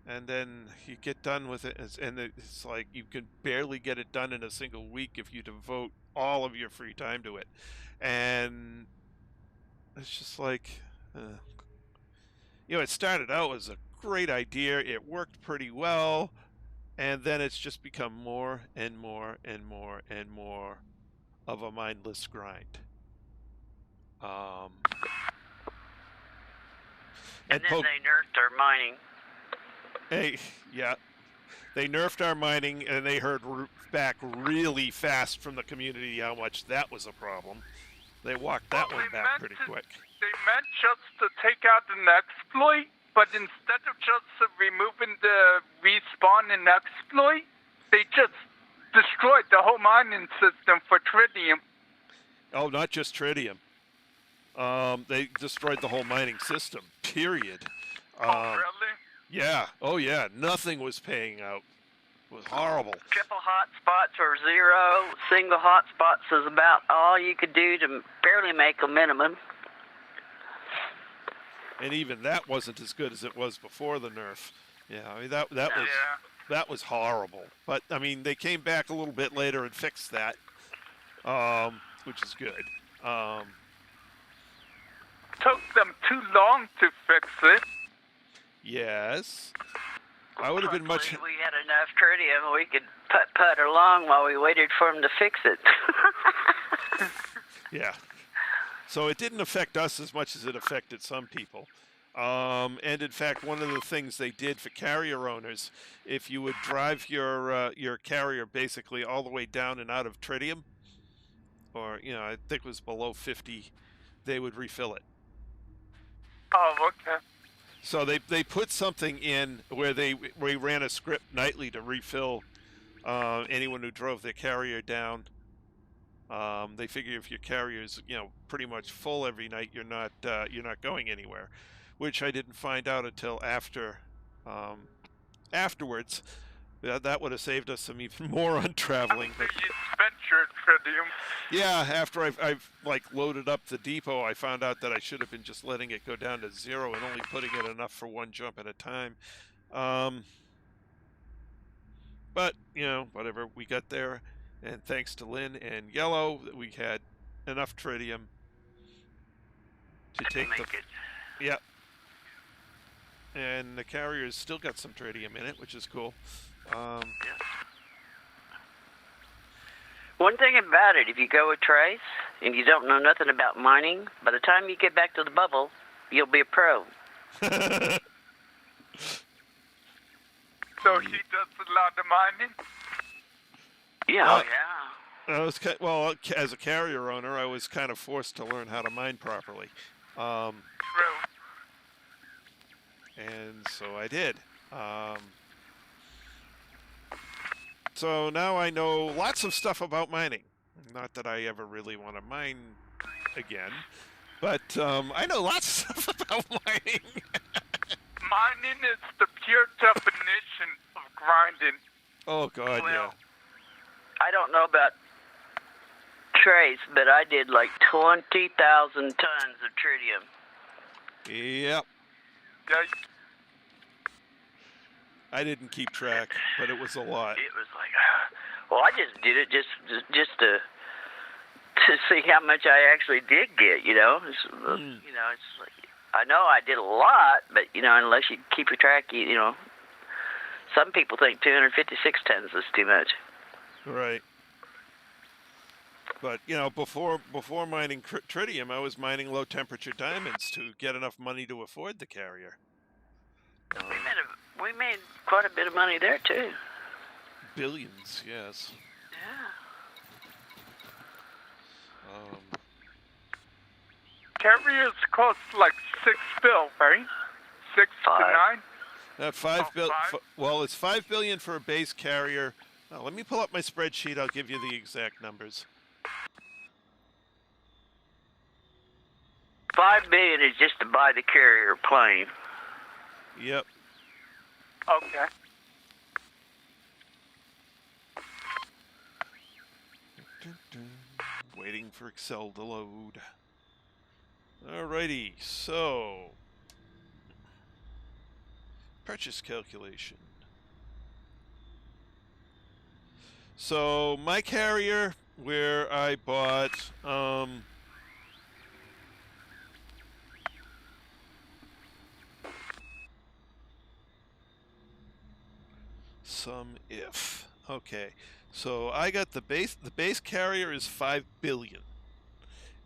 And then you get done with it. And it's like you can barely get it done in a single week if you devote all of your free time to it. And it's just like, it started out as a great idea. It worked pretty well. And then it's just become more and more of a mindless grind. And then they nerfed our mining. Hey, yeah. They nerfed our mining, and they heard back really fast from the community how much that was a problem. They walked that one back pretty quick. They meant just to take out an exploit, but instead of just removing the respawn and exploit, they just destroyed the whole mining system for tritium. Oh, not just tritium. They destroyed the whole mining system, period. Oh, really? Yeah. Oh, yeah. Nothing was paying out. It was horrible. Triple hotspots or 0. Single hotspots is about all you could do to barely make a minimum. And even that wasn't as good as it was before the nerf. Yeah, I mean that was horrible. But I mean, they came back a little bit later and fixed that, which is good. Took them too long to fix it. Yes. I would have been much. We had enough tritium, we could put along while we waited for them to fix it. Yeah. So it didn't affect us as much as it affected some people. And in fact, one of the things they did for carrier owners, if you would drive your carrier basically all the way down and out of tritium, or I think it was below 50, they would refill it. Oh, okay. So they put something in where we ran a script nightly to refill anyone who drove their carrier down. They figure if your carrier's pretty much full every night, you're not going anywhere, which I didn't find out until afterwards. That would have saved us some even more on traveling. But you spent your tritium. Yeah, after I've loaded up the depot, I found out that I should have been just letting it go down to 0 and only putting in enough for one jump at a time. But whatever, we got there, and thanks to Lynn and Yellow, we had enough tritium to take the. Yeah. And the carrier's still got some tritium in it, which is cool. One thing about it, if you go with Trace and you don't know nothing about mining, by the time you get back to the bubble, you'll be a pro. So he does a lot of mining? Yeah, I was as a carrier owner, I was kind of forced to learn how to mine properly. True. And so I did. So now I know lots of stuff about mining. Not that I ever really want to mine again, but I know lots of stuff about mining. Mining is the pure definition of grinding. Oh, God, yeah. I don't know about Trace, but I did like 20,000 tons of tritium. Yep. Yeah. I didn't keep track, but it was a lot. It was like, well, I just did it just to see how much I actually did get. It's like, I know I did a lot, but unless you keep your track, some people think 256 tons is too much. Right. But before mining tritium, I was mining low temperature diamonds to get enough money to afford the carrier. We made quite a bit of money there too. Billions, yes. Yeah. Carriers cost like $6 billion, right? 6 to 9. $5 billion. Well, it's $5 billion for a base carrier. Now, let me pull up my spreadsheet. I'll give you the exact numbers. $5 billion is just to buy the carrier plane. Yep. Okay. Waiting for Excel to load. Alrighty, so purchase calculation. So my carrier, where I bought okay, so I got the base carrier is $5 billion,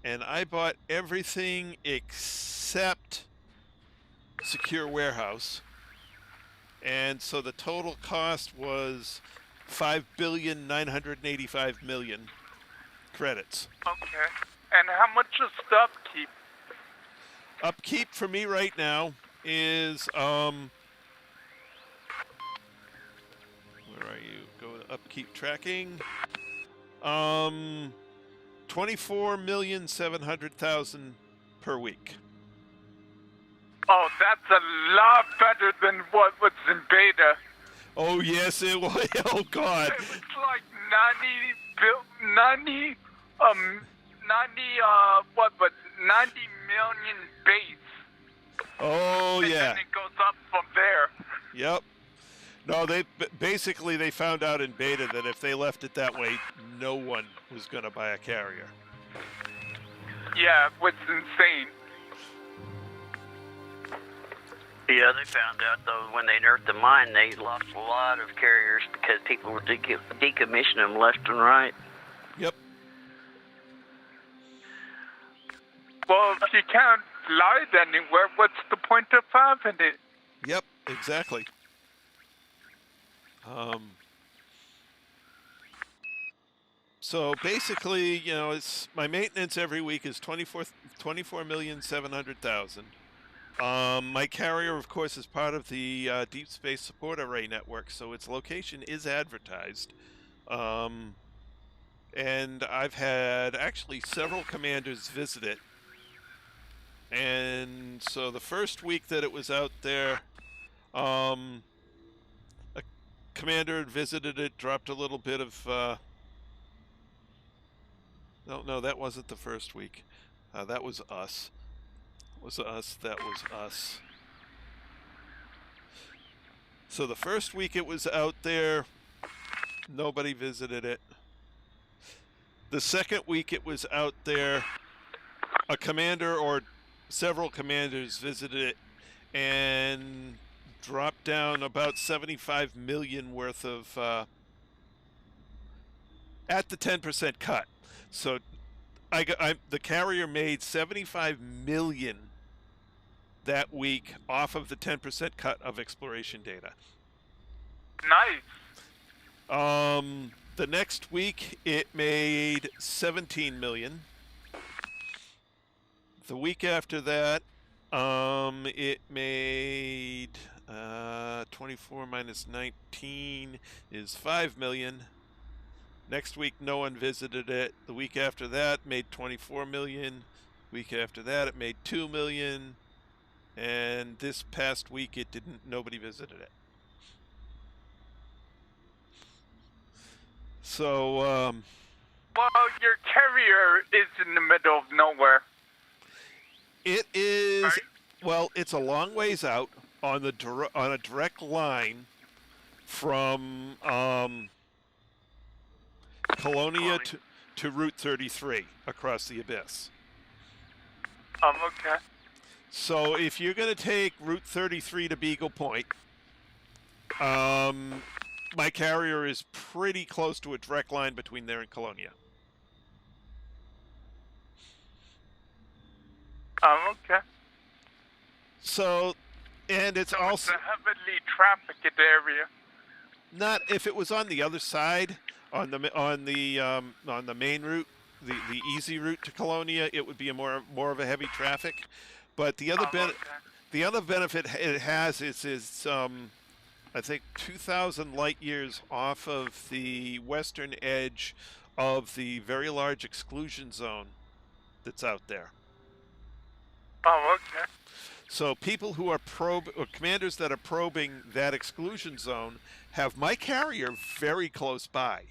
and I bought everything except Secure Warehouse. And so the total cost was 5,985,000,000 credits. Okay. And how much is the upkeep? Upkeep for me right now is where are you? Go to upkeep tracking. 24,700,000 per week. Oh, that's a lot better than what was in beta. Oh yes, it was. Oh God. It was like 90 million base. Oh yeah. And then it goes up from there. Yep. No, basically they found out in beta that if they left it that way, no one was going to buy a carrier. Yeah, it was insane. Yeah, they found out, though, when they nerfed the mine, they lost a lot of carriers because people were decommissioning them left and right. Yep. Well, if you can't fly it anywhere, what's the point of having it? Yep, exactly. So basically, you know, it's my maintenance every week is 24,700,000. My carrier, of course, is part of the Deep Space Support Array network, so its location is advertised. And I've had actually several commanders visit it. And so the first week that it was out there, a commander had visited it, dropped a little bit of... No, that wasn't the first week. That was us. That was us. So the first week it was out there, nobody visited it. The second week it was out there, a commander or several commanders visited it and dropped down about 75 million worth of at the 10% cut. So the carrier made 75 million that week off of the 10% cut of exploration data. Nice. The next week it made 17 million. The week after that, it made 24 minus 19 is 5 million. Next week, no one visited it. The week after that, made 24 million. Week after that, it made 2 million. And this past week, it didn't. Nobody visited it. So, well, your carrier is in the middle of nowhere. It is. Right? Well, it's a long ways out on the on a direct line from Colonia to Route 33 across the abyss. Okay. So if you're going to take Route 33 to Beagle Point, my carrier is pretty close to a direct line between there and Colonia. Okay. So, and it's So also it's a heavily trafficked area. not if it was on the other side on the main route, the easy route to Colonia, it would be a more of a heavy traffic. But the other the other benefit it has is I think 2,000 light years off of the western edge of the very large exclusion zone that's out there. Oh, okay. So people who are or commanders that are probing that exclusion zone have my carrier very close by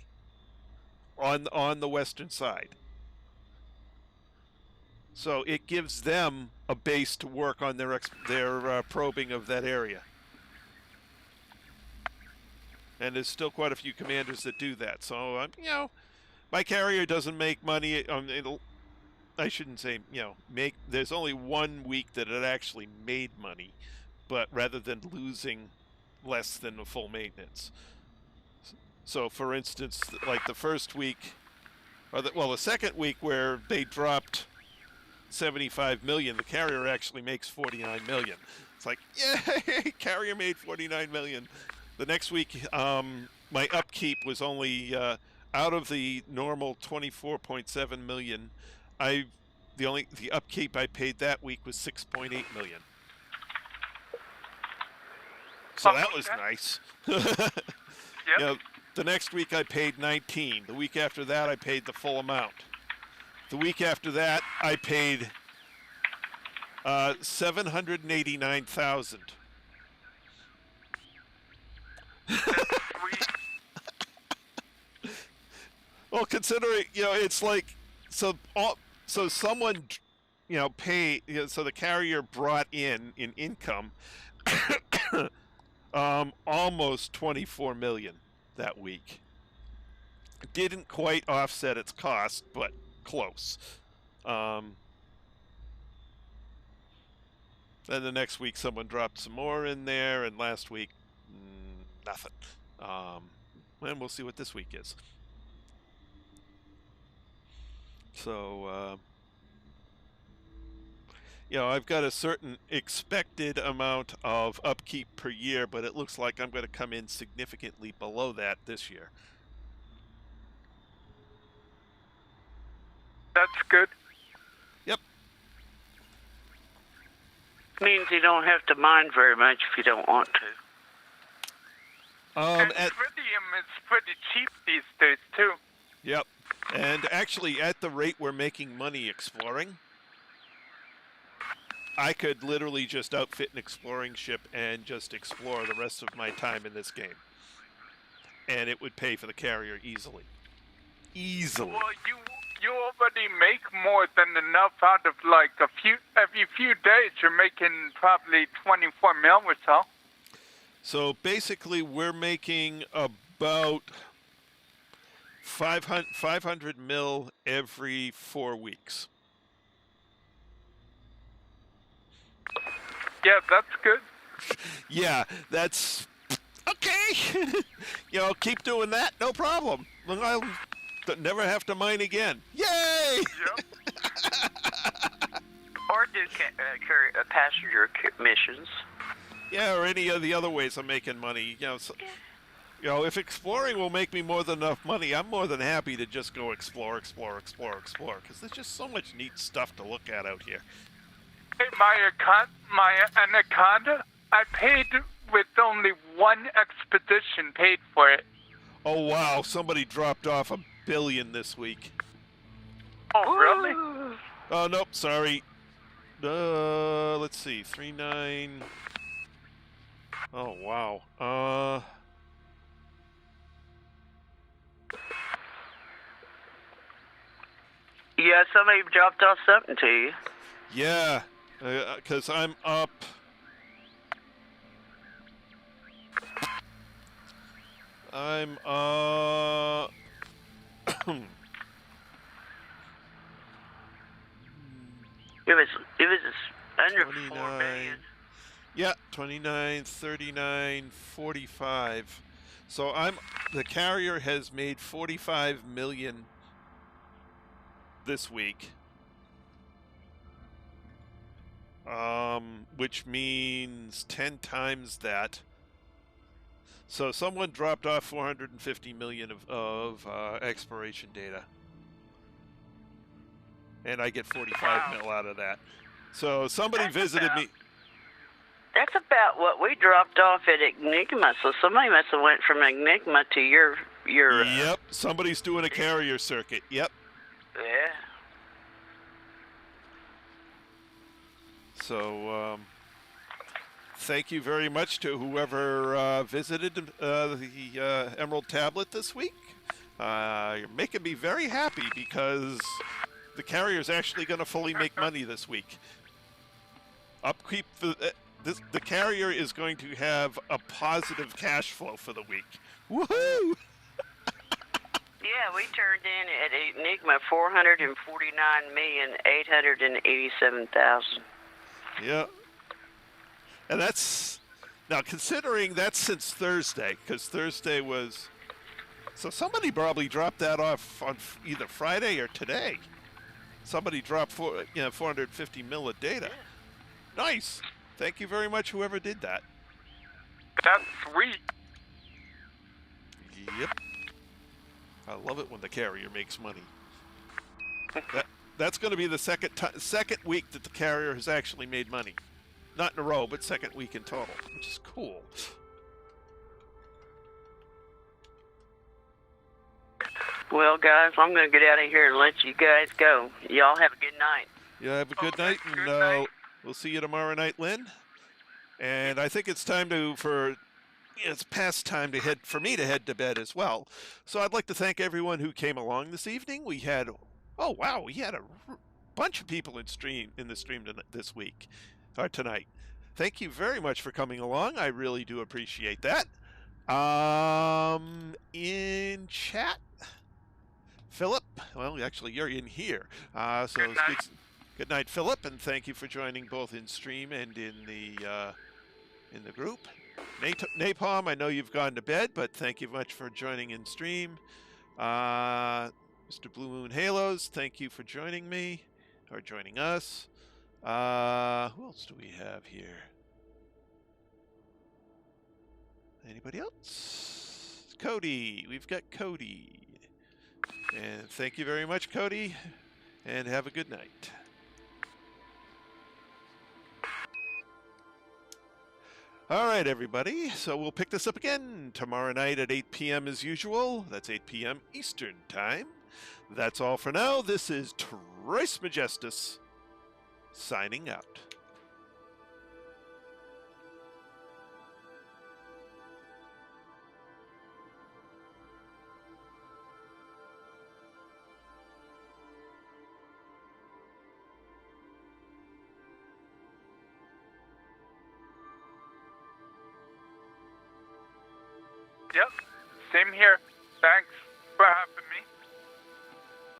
on the western side. So it gives them a base to work on their probing of that area. And there's still quite a few commanders that do that. So, you know, my carrier doesn't make money. I shouldn't say, you know, there's only 1 week that it actually made money, but rather than losing less than a full maintenance. So, for instance, like the first week, the second week where they dropped 75 million. The carrier actually makes 49 million. It's like, yay, carrier made 49 million. The next week, my upkeep was only out of the normal 24.7 million. The upkeep I paid that week was 6.8 million. So that was nice. Yep. You know, the next week I paid 19. The week after that I paid the full amount. The week after that I paid 789,000. Sweet. Well, considering, you know, it's like, so someone, you know, so the carrier brought in income almost 24 million that week. It didn't quite offset its cost, but close. Then the next week someone dropped some more in there, and last week nothing. And we'll see what this week is. So, you know, I've got a certain expected amount of upkeep per year, but it looks like I'm going to come in significantly below that this year. That's good. Yep. Means you don't have to mine very much if you don't want to. And Tritium is pretty cheap these days, too. Yep. And actually, at the rate we're making money exploring, I could literally just outfit an exploring ship and just explore the rest of my time in this game. And it would pay for the carrier easily. Easily. Well, you already make more than enough out of, like, every few days you're making probably 24 mil or so. So basically, we're making about 500 mil every 4 weeks. Yeah, that's good. Yeah, that's okay. You know, keep doing that, no problem. I'll never have to mine again. Yay! Yep. Or do passenger missions. Yeah, or any of the other ways I'm making money. You know, if exploring will make me more than enough money, I'm more than happy to just go explore, because there's just so much neat stuff to look at out here. Hey, my Anaconda, I paid with only one expedition paid for it. Oh, wow, somebody dropped off $1 billion this week. Oh, really? Oh, nope, sorry. Let's see, 39. Oh, wow. Yeah, somebody dropped off something to you. Yeah, because I'm up. It was under 4 29. million. Yeah, 29, 39, 45. So the carrier has made 45 million this week. Which means 10 times that. So someone dropped off 450 million of exploration data. And I get 45 mil out of that. So somebody visited me. That's about what we dropped off at Enigma. So somebody must have went from Enigma to your. Yep, somebody's doing a carrier circuit. Yep. Yeah. So thank you very much to whoever visited the Emerald Tablet this week. You're making me very happy because the carrier's actually going to fully make money this week. Upkeep for the carrier is going to have a positive cash flow for the week. Woohoo! Yeah, we turned in at Enigma 449,887,000. Yeah. And that's now considering that's since Thursday, because Thursday was. So somebody probably dropped that off on either Friday or today. somebody dropped 450 mil of data. Nice. Thank you very much, whoever did that. That's sweet. Yep. I love it when the carrier makes money. That's going to be the second week that the carrier has actually made money. Not in a row, but second week in total, which is cool. Well, guys, I'm going to get out of here and let you guys go. Y'all have a good night. Yeah, have a good Okay, night, good and night. we'll see you tomorrow night, Lynn. And I think it's time it's past time for me to head to bed as well. So I'd like to thank everyone who came along this evening. We had a bunch of people in the stream this week or tonight. Thank you very much for coming along. I really do appreciate that. In chat, Philip. Well, actually, you're in here. Good night. Good night, Philip, and thank you for joining both in stream and in the group. Napalm, I know you've gone to bed, but thank you much for joining in stream. Mr. Blue Moon Halos, thank you for joining me, or joining us. Who else do we have here? Anybody else? Cody, we've got Cody. And thank you very much, Cody, and have a good night. All right, everybody. So we'll pick this up again tomorrow night at 8 p.m. as usual. That's 8 p.m. Eastern Time. That's all for now. This is Trice Majestus signing out. Yep, same here. Thanks for having me.